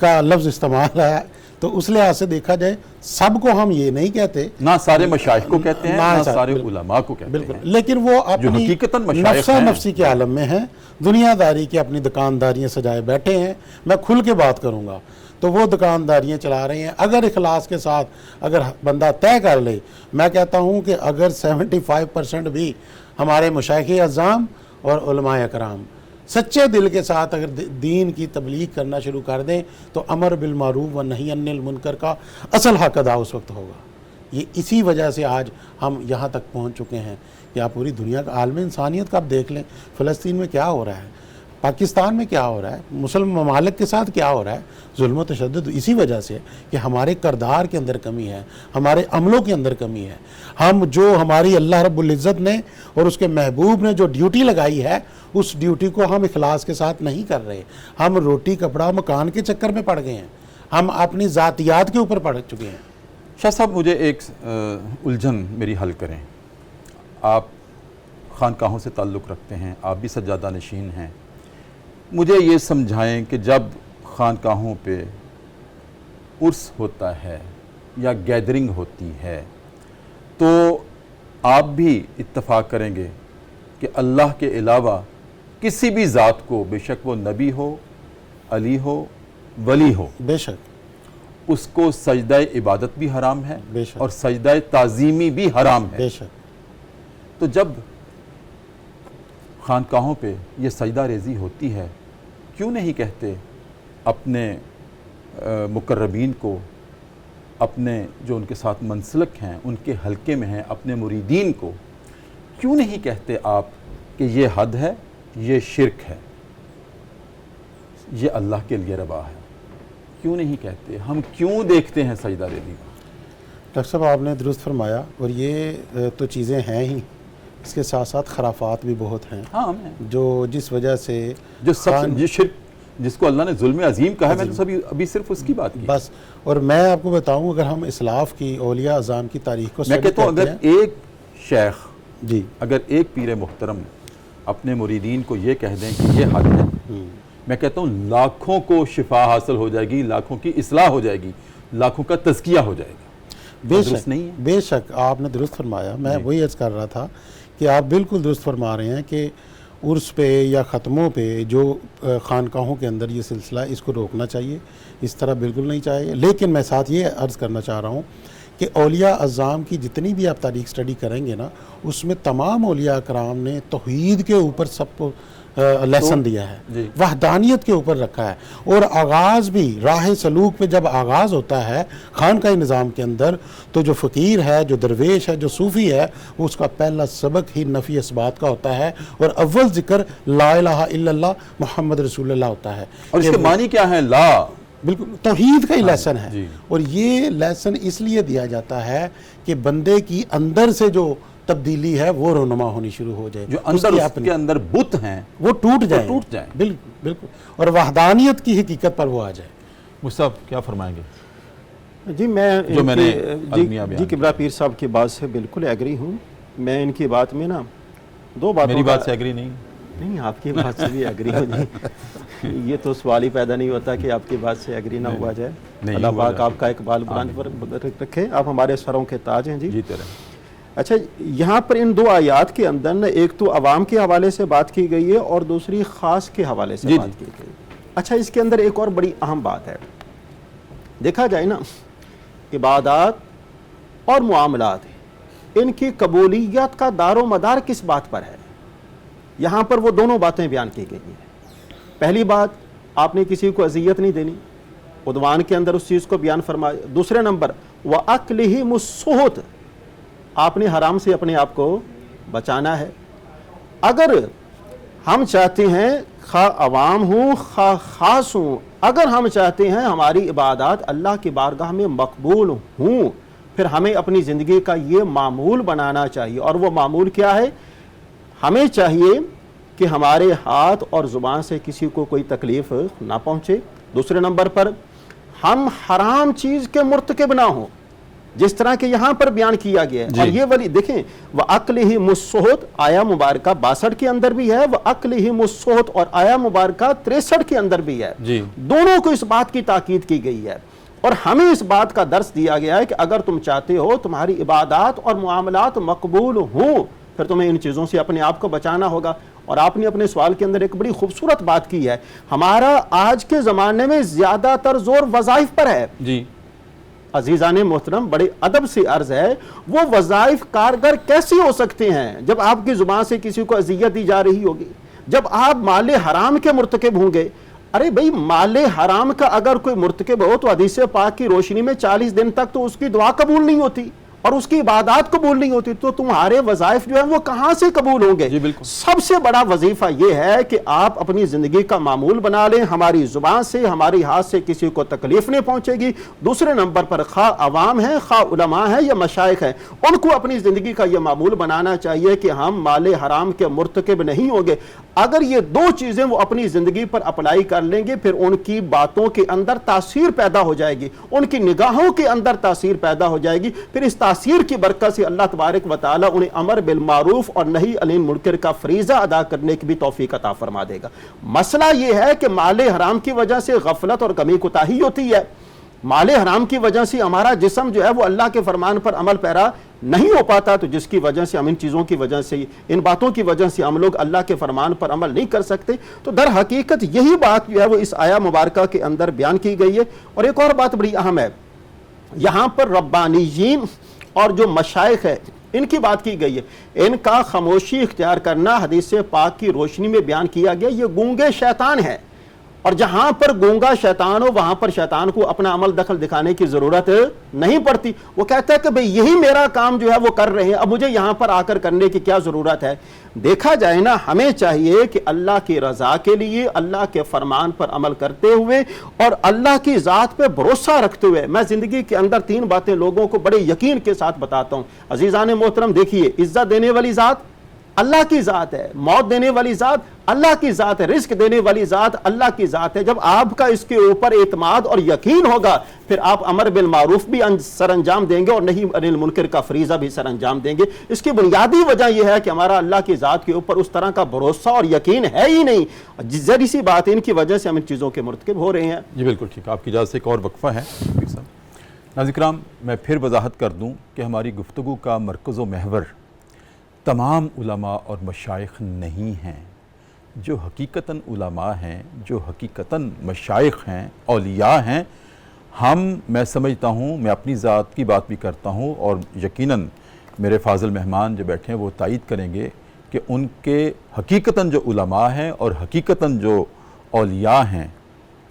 کا لفظ استعمال ہے تو اس لحاظ سے دیکھا جائے سب کو ہم یہ نہیں کہتے، نہ سارے مشائخ کو کہتے ہیں نہ سارے علماء کو کہتے ہیں، لیکن وہ اپنی نفسا نفسی کے عالم میں ہیں، دنیا داری کی اپنی دکانداریاں سجائے بیٹھے ہیں. میں کھل کے بات کروں گا تو وہ دکانداریاں چلا رہے ہیں. اگر اخلاص کے ساتھ اگر بندہ طے کر لے، میں کہتا ہوں کہ اگر 75% بھی ہمارے مشائخ اعظام اور علماء اکرام سچے دل کے ساتھ اگر دین کی تبلیغ کرنا شروع کر دیں تو امر بالمعروف و نہی عن المنکر کا اصل حق ادا اس وقت ہوگا. یہ اسی وجہ سے آج ہم یہاں تک پہنچ چکے ہیں کہ آپ پوری دنیا کا عالم انسانیت کا آپ دیکھ لیں، فلسطین میں کیا ہو رہا ہے، پاکستان میں کیا ہو رہا ہے، مسلم ممالک کے ساتھ کیا ہو رہا ہے. ظلم و تشدد اسی وجہ سے کہ ہمارے کردار کے اندر کمی ہے، ہمارے عملوں کے اندر کمی ہے. ہم جو ہماری اللہ رب العزت نے اور اس کے محبوب نے جو ڈیوٹی لگائی ہے اس ڈیوٹی کو ہم اخلاص کے ساتھ نہیں کر رہے. ہم روٹی کپڑا مکان کے چکر میں پڑ گئے ہیں، ہم اپنی ذاتیات کے اوپر پڑ چکے ہیں. شاہ صاحب مجھے ایک الجھن میری حل کریں. آپ خانقاہوں سے تعلق رکھتے ہیں، آپ بھی سجادہ نشین ہیں. مجھے یہ سمجھائیں کہ جب خانقاہوں پہ عرس ہوتا ہے یا گیدرنگ ہوتی ہے تو آپ بھی اتفاق کریں گے کہ اللہ کے علاوہ کسی بھی ذات کو، بے شک وہ نبی ہو، علی ہو، ولی ہو، بے شک اس کو سجدہ عبادت بھی حرام ہے بے شک اور سجدہ تعظیمی بھی حرام ہے. بے شک. تو جب خانقاہوں پہ یہ سجدہ ریزی ہوتی ہے کیوں نہیں کہتے اپنے مقربین کو، اپنے جو ان کے ساتھ منسلک ہیں، ان کے حلقے میں ہیں، اپنے مریدین کو کیوں نہیں کہتے آپ کہ یہ حد ہے، یہ شرک ہے، یہ اللہ کے لیے روا ہے؟ کیوں نہیں کہتے؟ ہم کیوں دیکھتے ہیں سجدہ ریزی کو؟ ڈاکٹر صاحب آپ نے درست فرمایا، اور یہ تو چیزیں ہیں ہی، اس کے ساتھ ساتھ خرافات بھی بہت ہیں. ہاں، جو جس وجہ سے جو سب یہ شرک جس کو اللہ نے ظلم عظیم کہا ہے، میں تو ابھی صرف اس کی بات کی بس. اور میں آپ کو بتاؤں اگر ہم اسلاف کی اولیاء اعظام کی تاریخ کو میں کہتا ہوں اگر ایک شیخ، جی اگر ایک پیر محترم اپنے مریدین کو یہ کہہ دیں کہ یہ حد ہے، میں کہتا ہوں لاکھوں کو شفا حاصل ہو جائے گی، لاکھوں کی اصلاح ہو جائے گی، لاکھوں کا تزکیہ ہو جائے گا. بے شک نہیں ہے. بے شک آپ نے درست فرمایا. میں وہی عرض کر رہا تھا کہ آپ بالکل درست فرما رہے ہیں کہ عرس پہ یا ختموں پہ جو خانقاہوں کے اندر یہ سلسلہ اس کو روکنا چاہیے، اس طرح بالکل نہیں چاہیے. لیکن میں ساتھ یہ عرض کرنا چاہ رہا ہوں کہ اولیاء اعظام کی جتنی بھی آپ تاریخ سٹڈی کریں گے نا، اس میں تمام اولیاء کرام نے توحید کے اوپر سب کو لیسن دیا ہے، وحدانیت کے اوپر رکھا ہے. اور آغاز بھی راہ سلوک پہ جب آغاز ہوتا ہے خانقاہ نظام کے اندر تو جو فقیر ہے، جو درویش ہے، جو صوفی ہے، وہ اس کا پہلا سبق ہی نفی اثبات کا ہوتا ہے، اور اول ذکر لا الہ الا اللہ محمد رسول اللہ ہوتا ہے. اور اس کے معنی کیا ہے؟ لا، بالکل توحید کا ہی لیسن ہے. اور یہ لیسن اس لیے دیا جاتا ہے کہ بندے کی اندر سے جو تبدیلی ہے وہ رونما ہونی شروع ہو جائے، جو اندر اس کے اندر بت ہیں وہ ٹوٹ جائیں. بالکل بالکل. اور وحدانیت کی حقیقت پر وہ آ جائے. مصطفیٰ کیا فرمائیں گے؟ جی میں کبرا پیر صاحب کی بات سے بالکل ایگری ہوں. میں ان کی بات میں نا دو باتوں، میری بات سے ایگری نہیں؟ نہیں آپ کی بات سے بھی ایگری ہو جائے، یہ تو سوال ہی پیدا نہیں ہوتا کہ آپ کی بات سے ایگری نہ ہوا جائے. اللہ پاک آپ کا اقبال بلند پر رکھے. آپ ہمارے سروں کے تاج ہیں جی. جیتے رہیں. اچھا یہاں پر ان دو آیات کے اندر نا ایک تو عوام کے حوالے سے بات کی گئی ہے اور دوسری خاص کے حوالے سے بات کی گئی. اچھا اس کے اندر ایک اور بڑی اہم بات ہے. دیکھا جائے نا عبادات اور معاملات ان کی قبولیت کا دار و مدار کس بات پر ہے؟ یہاں پر وہ دونوں باتیں بیان کی گئی ہیں. پہلی بات آپ نے کسی کو اذیت نہیں دینی، عدوان کے اندر اس چیز کو بیان فرمایا. دوسرے نمبر وَأَكْلِهِمُ السُّحُتِ، آپ نے حرام سے اپنے آپ کو بچانا ہے. اگر ہم چاہتے ہیں خواہ عوام ہوں خواہ خاص ہوں، اگر ہم چاہتے ہیں ہماری عبادات اللہ کی بارگاہ میں مقبول ہوں، پھر ہمیں اپنی زندگی کا یہ معمول بنانا چاہیے. اور وہ معمول کیا ہے؟ ہمیں چاہیے کہ ہمارے ہاتھ اور زبان سے کسی کو کوئی تکلیف نہ پہنچے. دوسرے نمبر پر ہم حرام چیز کے مرتکب نہ ہوں، جس طرح کہ یہاں پر بیان کیا گیا ہے. اور یہ والی دیکھیں وَأَكْلِهِمُ السُّحُتِ آیا مبارکہ 62 کے اندر بھی ہے، وَأَكْلِهِمُ السُّحُتِ اور آیا مبارکہ 63 کے اندر بھی ہے. دونوں کو اس بات کی تاکید کی گئی ہے اور ہمیں اس بات کا درس دیا گیا ہے کہ اگر تم چاہتے ہو تمہاری عبادات اور معاملات مقبول ہوں، پھر تمہیں ان چیزوں سے اپنے آپ کو بچانا ہوگا. اور آپ نے اپنے سوال کے اندر ایک بڑی خوبصورت بات کی ہے. ہمارا آج کے زمانے میں زیادہ تر زور وظائف پر ہے. جی عزیزان محترم، بڑے ادب سے عرض ہے، وہ وظائف کارگر کیسے ہو سکتے ہیں جب آپ کی زبان سے کسی کو اذیت دی جا رہی ہوگی، جب آپ مال حرام کے مرتکب ہوں گے. ارے بھئی مال حرام کا اگر کوئی مرتکب ہو تو حدیث پاک کی روشنی میں 40 دن تک تو اس کی دعا قبول نہیں ہوتی اور اس کی عبادات قبول نہیں ہوتی، تو تمہارے وظائف جو ہیں وہ کہاں سے قبول ہوں گے؟ سب سے بڑا وظیفہ یہ ہے کہ آپ اپنی زندگی کا معمول بنا لیں، ہماری زبان سے ہماری ہاتھ سے کسی کو تکلیف نہیں پہنچے گی. دوسرے نمبر پر خواہ عوام ہیں خواہ علماء ہیں یا مشائخ ہیں، ان کو اپنی زندگی کا یہ معمول بنانا چاہیے کہ ہم مال حرام کے مرتکب نہیں ہوں گے. اگر یہ دو چیزیں وہ اپنی زندگی پر اپلائی کر لیں گے، پھر ان کی باتوں کے اندر تاثیر پیدا ہو جائے گی، ان کی نگاہوں کے اندر تاثیر پیدا ہو جائے گی. پھر اس تاثیر کی برکت سے اللہ تبارک و تعالی انہیں امر بالمعروف اور نہی عن المنکر کا فریضہ ادا کرنے کی بھی توفیق عطا فرما دے گا. مسئلہ یہ ہے کہ مال حرام کی وجہ سے غفلت اور کمی کوتاہی ہوتی ہے. مال حرام کی وجہ سے ہمارا جسم جو ہے وہ اللہ کے فرمان پر عمل پیرا نہیں ہو پاتا، تو جس کی وجہ سے ہم ان چیزوں کی وجہ سے، ان باتوں کی وجہ سے ہم لوگ اللہ کے فرمان پر عمل نہیں کر سکتے. تو در حقیقت یہی بات جو ہے وہ اس آیا مبارکہ کے اندر بیان کی گئی ہے. اور ایک اور بات بڑی اہم ہے، یہاں پر ربانیین اور جو مشائخ ہے ان کی بات کی گئی ہے. ان کا خاموشی اختیار کرنا حدیث پاک کی روشنی میں بیان کیا گیا. یہ گونگے شیطان ہے، اور جہاں پر گونگا شیطان ہو وہاں پر شیطان کو اپنا عمل دخل دکھانے کی ضرورت نہیں پڑتی. وہ کہتا ہے کہ بھئی یہی میرا کام جو ہے وہ کر رہے ہیں، اب مجھے یہاں پر آ کر کرنے کی کیا ضرورت ہے. دیکھا جائے نا، ہمیں چاہیے کہ اللہ کی رضا کے لیے اللہ کے فرمان پر عمل کرتے ہوئے اور اللہ کی ذات پہ بھروسہ رکھتے ہوئے، میں زندگی کے اندر 3 باتیں لوگوں کو بڑے یقین کے ساتھ بتاتا ہوں. عزیزان محترم دیکھیے، عزت دینے والی ذات اللہ کی ذات ہے، موت دینے والی ذات اللہ کی ذات ہے، رزق دینے والی ذات اللہ کی ذات ہے. جب آپ کا اس کے اوپر اعتماد اور یقین ہوگا، پھر آپ امر بالمعروف بھی سر انجام دیں گے اور نہی عن المنکر کا فریضہ بھی سر انجام دیں گے. اس کی بنیادی وجہ یہ ہے کہ ہمارا اللہ کی ذات کے اوپر اس طرح کا بھروسہ اور یقین ہے ہی نہیں. ذری سی بات ان کی وجہ سے ہم ان چیزوں کے مرتکب ہو رہے ہیں. جی بالکل ٹھیک. آپ کی اجازت سے ایک اور وقفہ ہے. ناظرین کرام، میں پھر وضاحت کر دوں کہ ہماری گفتگو کا مرکز و محور تمام علماء اور مشائخ نہیں ہیں. جو حقیقتاً علماء ہیں، جو حقیقتاً مشائخ ہیں، اولیاء ہیں، میں سمجھتا ہوں، میں اپنی ذات کی بات بھی کرتا ہوں اور یقیناً میرے فاضل مہمان جو بیٹھے ہیں وہ تائید کریں گے کہ ان کے حقیقتاً جو علماء ہیں اور حقیقتاً جو اولیاء ہیں،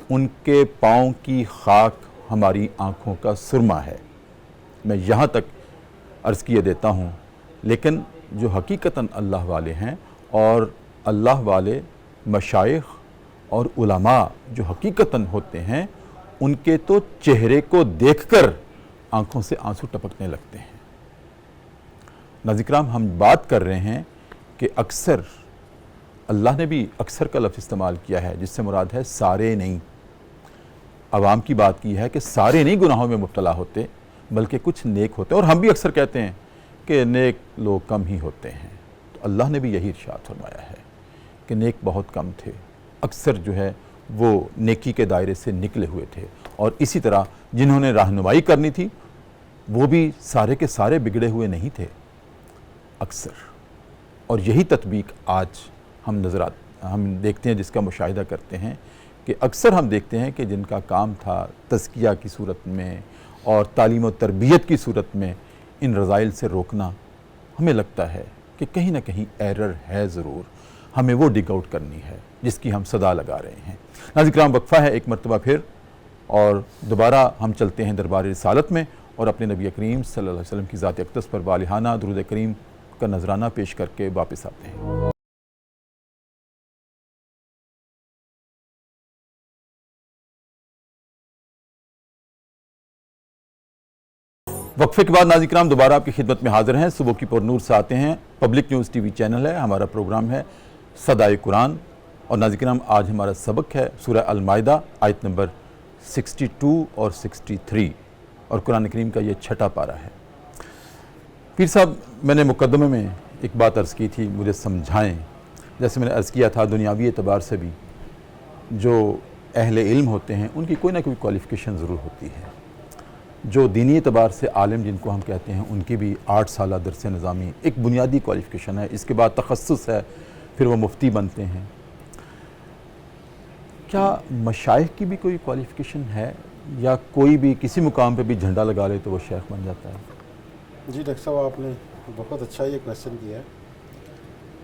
ان کے پاؤں کی خاک ہماری آنکھوں کا سرما ہے. میں یہاں تک عرض کیے دیتا ہوں. لیکن جو حقیقتاً اللہ والے ہیں اور اللہ والے مشائخ اور علماء جو حقیقتاً ہوتے ہیں، ان کے تو چہرے کو دیکھ کر آنکھوں سے آنسو ٹپکنے لگتے ہیں. ناظرین کرام، ہم بات کر رہے ہیں کہ اکثر اللہ نے بھی اکثر کا لفظ استعمال کیا ہے، جس سے مراد ہے سارے نہیں. عوام کی بات کی ہے کہ سارے نہیں گناہوں میں مبتلا ہوتے، بلکہ کچھ نیک ہوتے ہیں. اور ہم بھی اکثر کہتے ہیں کہ نیک لوگ کم ہی ہوتے ہیں. تو اللہ نے بھی یہی ارشاد فرمایا ہے کہ نیک بہت کم تھے، اکثر جو ہے وہ نیکی کے دائرے سے نکلے ہوئے تھے، اور اسی طرح جنہوں نے رہنمائی کرنی تھی وہ بھی سارے کے سارے بگڑے ہوئے نہیں تھے اکثر. اور یہی تطبیق آج ہم دیکھتے ہیں، جس کا مشاہدہ کرتے ہیں کہ اکثر ہم دیکھتے ہیں کہ جن کا کام تھا تزکیہ کی صورت میں اور تعلیم و تربیت کی صورت میں ان رذائل سے روکنا، ہمیں لگتا ہے کہ کہیں نہ کہیں ایرر ہے ضرور، ہمیں وہ ڈگ آؤٹ کرنی ہے جس کی ہم صدا لگا رہے ہیں. ناظرین کرام، وقفہ ہے ایک مرتبہ پھر، اور دوبارہ ہم چلتے ہیں دربار رسالت میں اور اپنے نبی کریم صلی اللہ علیہ وسلم کی ذات اقدس پر والہانہ درود کریم کا نذرانہ پیش کر کے واپس آتے ہیں. وقفے کے بعد ناظرین کرام دوبارہ آپ کی خدمت میں حاضر ہیں. صبح کی پر نور سے آتے ہیں، public news TV channel ہے، ہمارا پروگرام ہے صدائے قرآن. اور ناظرین کرام، آج ہمارا سبق ہے سورہ المائدہ آیت نمبر 62 اور 63، اور قرآن کریم کا یہ 6واں پارہ ہے. پیر صاحب، میں نے مقدمے میں ایک بات عرض کی تھی، مجھے سمجھائیں. جیسے میں نے عرض کیا تھا، دنیاوی اعتبار سے بھی جو اہل علم ہوتے ہیں ان کی کوئی نہ کوئی کوالیفیکیشن ضرور ہوتی ہے. جو دینی اعتبار سے عالم جن کو ہم کہتے ہیں، ان کی بھی 8 سالہ درس نظامی ایک بنیادی کوالیفیکیشن ہے. اس کے بعد تخصص ہے، پھر وہ مفتی بنتے ہیں. کیا مشائخ کی بھی کوئی کوالیفیکیشن ہے، یا کوئی بھی کسی مقام پہ بھی جھنڈا لگا لے تو وہ شیخ بن جاتا ہے؟ جی ڈاکٹر صاحب، آپ نے بہت اچھا یہ کویسچن کیا ہے.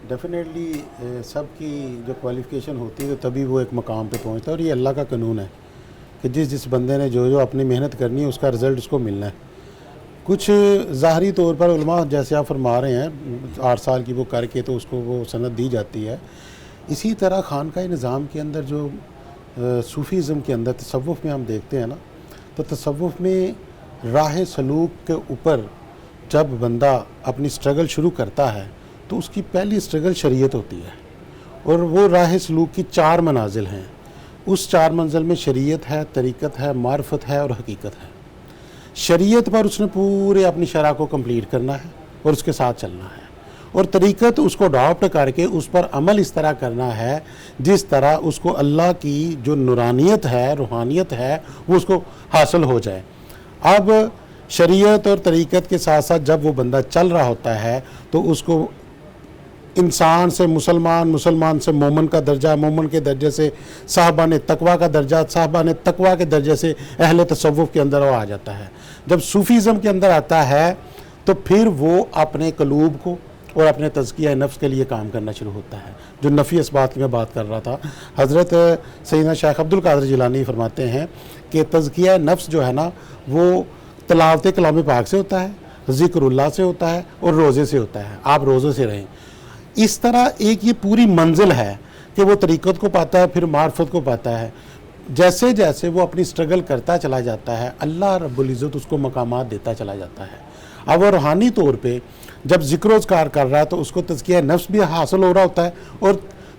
ڈیفینیٹلی سب کی جو کوالیفیکیشن ہوتی ہے تبھی وہ ایک مقام پہ پہنچتا ہے، اور یہ اللہ کا قانون ہے کہ جس بندے نے جو اپنی محنت کرنی ہے اس کا رزلٹ اس کو ملنا ہے. کچھ ظاہری طور پر علماء جیسے آپ فرما رہے ہیں 8 سال کی وہ کر کے تو اس کو وہ سند دی جاتی ہے. اسی طرح خانقاہ نظام کے اندر جو صوفیزم کے اندر تصوف میں ہم دیکھتے ہیں نا، تو تصوف میں راہ سلوک کے اوپر جب بندہ اپنی سٹرگل شروع کرتا ہے تو اس کی پہلی سٹرگل شریعت ہوتی ہے، اور وہ راہ سلوک کی 4 منازل ہیں. اس 4 منزل میں شریعت ہے، طریقت ہے، معرفت ہے اور حقیقت ہے. شریعت پر اس نے پورے اپنی شرح کو کمپلیٹ کرنا ہے اور اس کے ساتھ چلنا ہے، اور طریقت اس کو اڈاپٹ کر کے اس پر عمل اس طرح کرنا ہے جس طرح اس کو اللہ کی جو نورانیت ہے، روحانیت ہے، وہ اس کو حاصل ہو جائے. اب شریعت اور طریقت کے ساتھ ساتھ جب وہ بندہ چل رہا ہوتا ہے تو اس کو انسان سے مسلمان سے مومن کا درجہ، مومن کے درجے سے صاحبان تقویٰ کا درجہ، صاحبان تقویٰ کے درجے سے اہل تصوف کے اندر وہ آ جاتا ہے. جب صوفیزم کے اندر آتا ہے تو پھر وہ اپنے قلوب کو اور اپنے تزکیہ نفس کے لیے کام کرنا شروع ہوتا ہے. جو نفی اسبات کی میں بات کر رہا تھا، حضرت سیدنا شیخ عبدالقادر جیلانی فرماتے ہیں کہ تزکیہ نفس جو ہے نا وہ تلاوت کلام پاک سے ہوتا ہے، ذکر اللہ سے ہوتا ہے اور روزے سے ہوتا ہے. آپ روزے سے رہیں. اس طرح ایک یہ پوری منزل ہے کہ وہ طریقت کو پاتا ہے، پھر معرفت کو پاتا ہے. جیسے جیسے وہ اپنی سٹرگل کرتا چلا جاتا ہے، اللہ رب العزت اس کو مقامات دیتا چلا جاتا ہے. اب وہ روحانی طور پہ جب ذکر و اذکار کر رہا ہے تو اس کو تزکیہ نفس بھی حاصل ہو رہا ہوتا ہے اور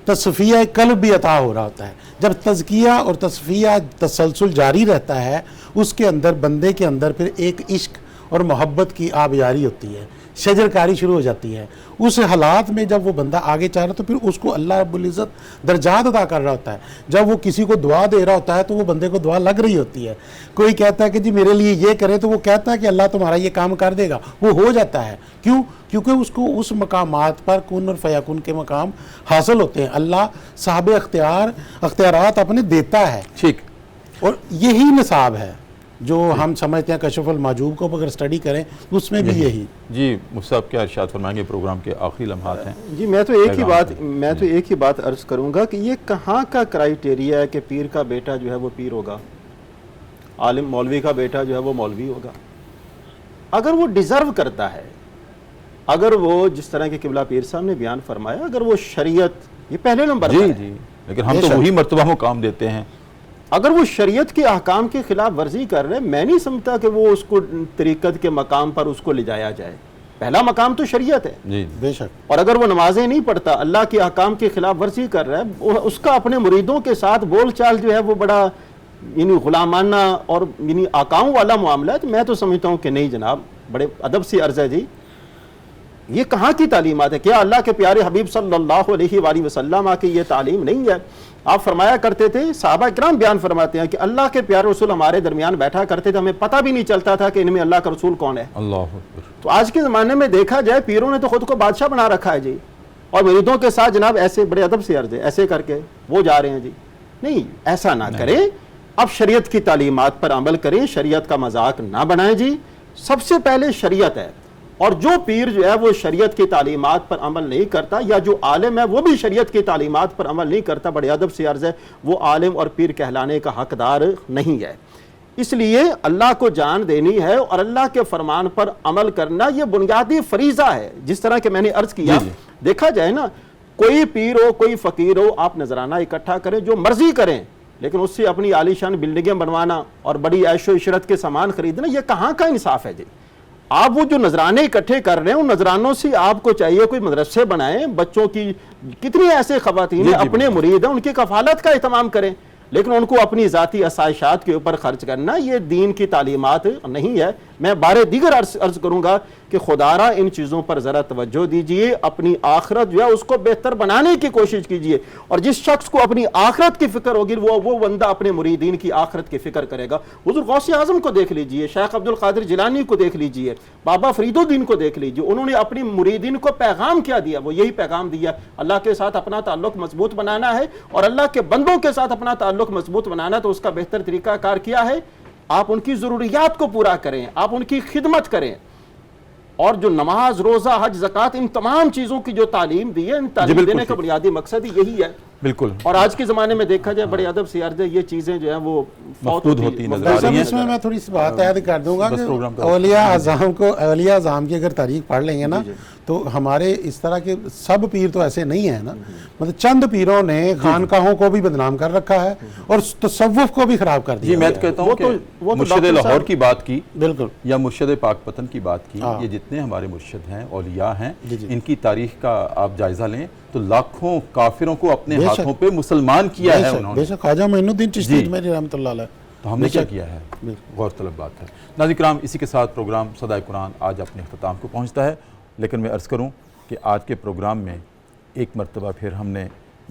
تصفیہ قلب بھی عطا ہو رہا ہوتا ہے. جب تزکیہ اور تصفیہ تسلسل جاری رہتا ہے، اس کے اندر بندے کے اندر پھر ایک عشق اور محبت کی آبیاری ہوتی ہے، شجر کاری شروع ہو جاتی ہے. اس حالات میں جب وہ بندہ آگے چاہ رہا تو پھر اس کو اللہ رب العزت درجات عطا کر رہا ہوتا ہے. جب وہ کسی کو دعا دے رہا ہوتا ہے تو وہ بندے کو دعا لگ رہی ہوتی ہے. کوئی کہتا ہے کہ جی میرے لیے یہ کرے تو وہ کہتا ہے کہ اللہ تمہارا یہ کام کر دے گا، وہ ہو جاتا ہے. کیوں؟ کیونکہ اس کو اس مقامات پر کن اور فیکن کے مقام حاصل ہوتے ہیں. اللہ صاحب اختیارات اپنے دیتا ہے. ٹھیک. اور یہی نصاب ہے جو ہم سمجھتے ہیں کشف المحجوب کو اگر اسٹڈی کریں اس میں بھی یہی. جی مفتی صاحب کیا ارشاد فرمائیں گے؟ پروگرام کے آخری لمحات ہیں. جی میں تو ایک ہی بات عرض کروں گا کہ یہ کہاں کا کرائیٹیریا ہے کہ پیر کا بیٹا جو ہے وہ پیر ہوگا، عالم مولوی کا بیٹا جو ہے وہ مولوی ہوگا. اگر وہ ڈیزرو کرتا ہے، اگر وہ جس طرح کے قبلہ پیر صاحب نے بیان فرمایا، اگر وہ شریعت یہ پہلے نمبر پر ہے. جی لیکن ہم تو وہی مرتبہ کو کام دیتے ہیں. اگر وہ شریعت کے احکام کے خلاف ورزی کر رہے ہیں، میں نہیں سمجھتا کہ وہ اس کو طریقت کے مقام پر اس کو لے جایا جائے. پہلا مقام تو شریعت ہے. جی بے شک. اور اگر وہ نمازیں نہیں پڑھتا، اللہ کے احکام کے خلاف ورزی کر رہا ہے، اس کا اپنے مریدوں کے ساتھ بول چال جو ہے وہ بڑا یعنی غلامانہ اور یعنی آقاؤں والا معاملہ ہے. تو میں تو سمجھتا ہوں کہ نہیں جناب، بڑے ادب سے عرض ہے جی، یہ کہاں کی تعلیمات ہے؟ کیا اللہ کے پیارے حبیب صلی اللہ علیہ وآلہ وسلم کی یہ تعلیم نہیں ہے؟ آپ فرمایا کرتے تھے، صحابہ کرام بیان فرماتے ہیں کہ اللہ کے پیارے رسول ہمارے درمیان بیٹھا کرتے تھے، ہمیں پتہ بھی نہیں چلتا تھا کہ ان میں اللہ کا رسول کون ہے۔ اللہ اکبر۔ تو آج کے زمانے میں دیکھا جائے پیروں نے تو خود کو بادشاہ بنا رکھا ہے جی، اور مریدوں کے ساتھ جناب ایسے بڑے ادب سے عرض ہے، ایسے کر کے وہ جا رہے ہیں جی۔ نہیں، ایسا نہ کریں، اب شریعت کی تعلیمات پر عمل کریں، شریعت کا مذاق نہ بنائیں جی۔ سب سے پہلے شریعت ہے، اور جو پیر جو ہے وہ شریعت کی تعلیمات پر عمل نہیں کرتا، یا جو عالم ہے وہ بھی شریعت کی تعلیمات پر عمل نہیں کرتا، بڑے ادب سے عرض ہے وہ عالم اور پیر کہلانے کا حقدار نہیں ہے۔ اس لیے اللہ کو جان دینی ہے اور اللہ کے فرمان پر عمل کرنا یہ بنیادی فریضہ ہے۔ جس طرح کہ میں نے عرض کیا، دیکھا جائے نا، کوئی پیر ہو کوئی فقیر ہو، آپ نذرانہ اکٹھا کریں جو مرضی کریں، لیکن اس سے اپنی عالی شان بلڈنگیں بنوانا اور بڑی عیش و عشرت کے سامان خریدنا، یہ کہاں کا انصاف ہے جی؟ آپ وہ جو نذرانے اکٹھے کر رہے ہیں ان نذرانوں سے آپ کو چاہیے کوئی مدرسے بنائیں، بچوں کی کتنی ایسے خواتین ہیں اپنے مرید ہیں ان کی کفالت کا اہتمام کریں، لیکن ان کو اپنی ذاتی آسائشات کے اوپر خرچ کرنا یہ دین کی تعلیمات نہیں ہے۔ میں بار دیگر عرض کروں گا کہ خدارہ ان چیزوں پر ذرا توجہ دیجئے، اپنی آخرت جو ہے اس کو بہتر بنانے کی کوشش کیجئے، اور جس شخص کو اپنی آخرت کی فکر ہوگی وہ بندہ اپنے مریدین کی آخرت کی فکر کرے گا۔ حضور غوث اعظم کو دیکھ لیجئے، شیخ عبد القادر جیلانی کو دیکھ لیجئے، بابا فرید الدین کو دیکھ لیجئے، انہوں نے اپنی مریدین کو پیغام کیا دیا؟ وہ یہی پیغام دیا، اللہ کے ساتھ اپنا تعلق مضبوط بنانا ہے، اور اللہ کے بندوں کے ساتھ اپنا تعلق مضبوط بنانا تو اس کا بہتر طریقہ کار کیا ہے؟ آپ ان کی ضروریات کو پورا کریں، آپ ان کی خدمت کریں، اور جو نماز، روزہ، حج، زکوٰۃ، ان تمام چیزوں کی جو تعلیم دی ہے، ان تعلیم دینے کا بنیادی مقصد ہی یہی ہے۔ بالکل۔ اور آج کے زمانے میں دیکھا جائے بڑے ادب سے عرض ہے یہ چیزیں جو ہیں وہ مفقود ہوتی نظر آ رہی ہیں۔ اس میں میں تھوڑی سی بات ایڈ کر دوں گا کہ اولیاء اعظام کی اگر تاریخ پڑھ لیں گے نا تو ہمارے اس طرح کے سب پیر تو ایسے نہیں ہیں نا، مطلب چند پیروں نے خانقاہوں کو بھی بدنام کر رکھا ہے اور تصوف کو بھی خراب کر دیا۔ جی میں تو کہتا ہوں کہ مرشد لاہور کی بات کی، بالکل، یا مرشد پاک پتن کی بات کی، یہ جتنے ہمارے مرشد ہیں، اولیاء ہیں، ان کی تاریخ کا آپ جائزہ لیں تو لاکھوں کافروں کو اپنے ہاتھوں پہ مسلمان کیا ہے انہوں نے۔ بے شک خواجہ معین الدین چشتی میری رحمۃ اللہ علیہ، تو ہم نے کیا کیا ہے؟ غور طلب بات ہے۔ ناظرین کرام، اسی کے ساتھ پروگرام صدائے قرآن آج اپنے اختتام کو پہنچتا ہے، لیکن میں عرض کروں کہ آج کے پروگرام میں ایک مرتبہ پھر ہم نے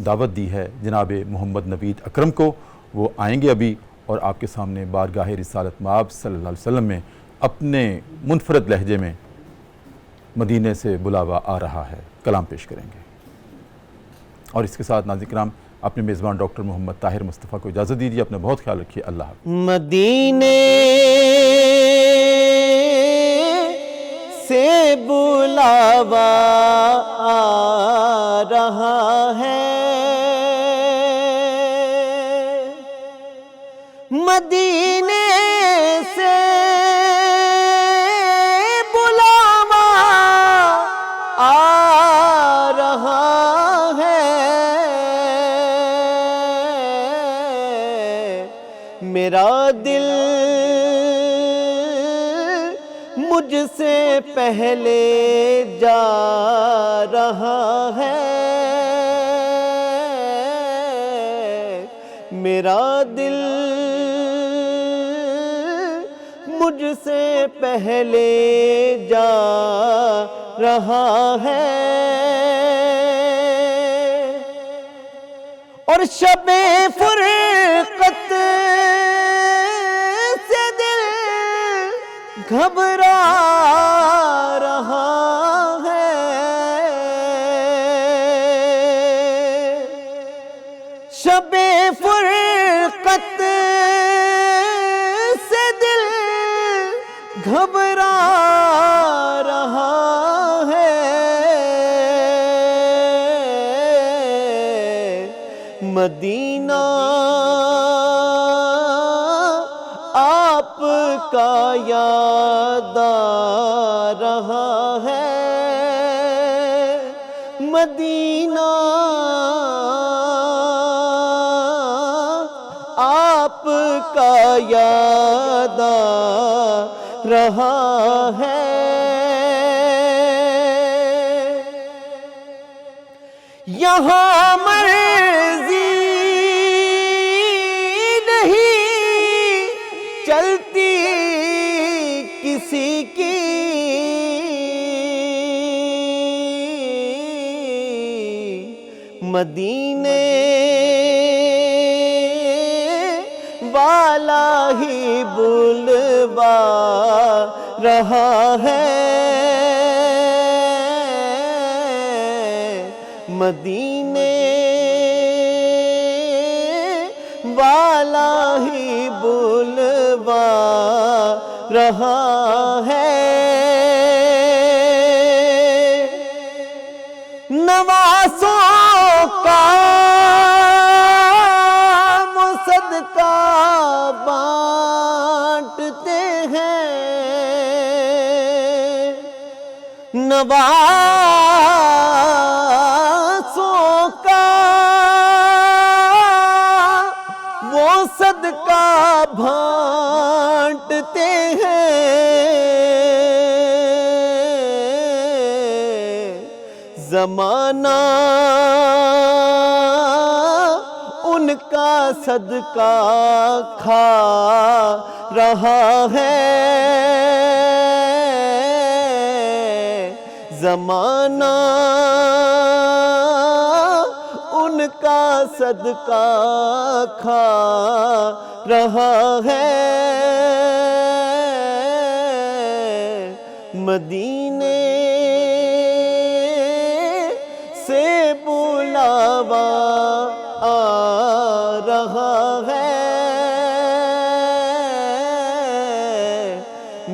دعوت دی ہے جناب محمد نوید اکرم کو، وہ آئیں گے ابھی اور آپ کے سامنے بارگاہ رسالت مآب صلی اللہ علیہ وسلم میں اپنے منفرد لہجے میں مدینے سے بلاوا آ رہا ہے کلام پیش کریں گے۔ اور اس کے ساتھ ناظرین کرام اپنے میزبان ڈاکٹر محمد طاہر مصطفیٰ کو اجازت دیجیے، اپنا بہت خیال رکھیے، اللہ حافظ۔ مدینے سے بلاوا آ رہا ہے، مدینے سے بلاوا آ رہا ہے، میرا دل مجھ سے پہلے جا رہا ہے، میرا دل مجھ سے پہلے جا رہا ہے، اور شب فرقت سے دل گھبرا رہا ہے، شب فرقت سے دل گھبرا رہا ہے، مدینہ آپ کا یاد آ رہا ہے، مدینہ آپ کا یاد آ رہا ہے، یہاں مرضی نہیں چلتی کسی کی، مدینے والا ہی بلوا رہا ہے، مدینے والا ہی بلوا رہا ہے، نوازوں کا صدقہ بانٹتے ہیں، نوازوں کا وہ صدقہ بانٹتے ہیں، زمانہ ان کا صدقہ کھا رہا ہے، زمانہ ان کا صدقہ کھا رہا ہے، مدینے سے بلاوا آ رہا ہے،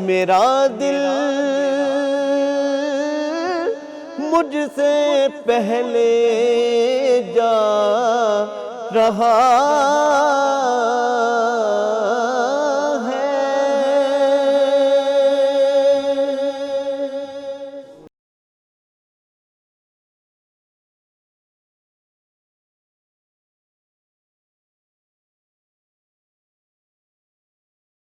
میرا دل مجھ سے پہلے جا رہا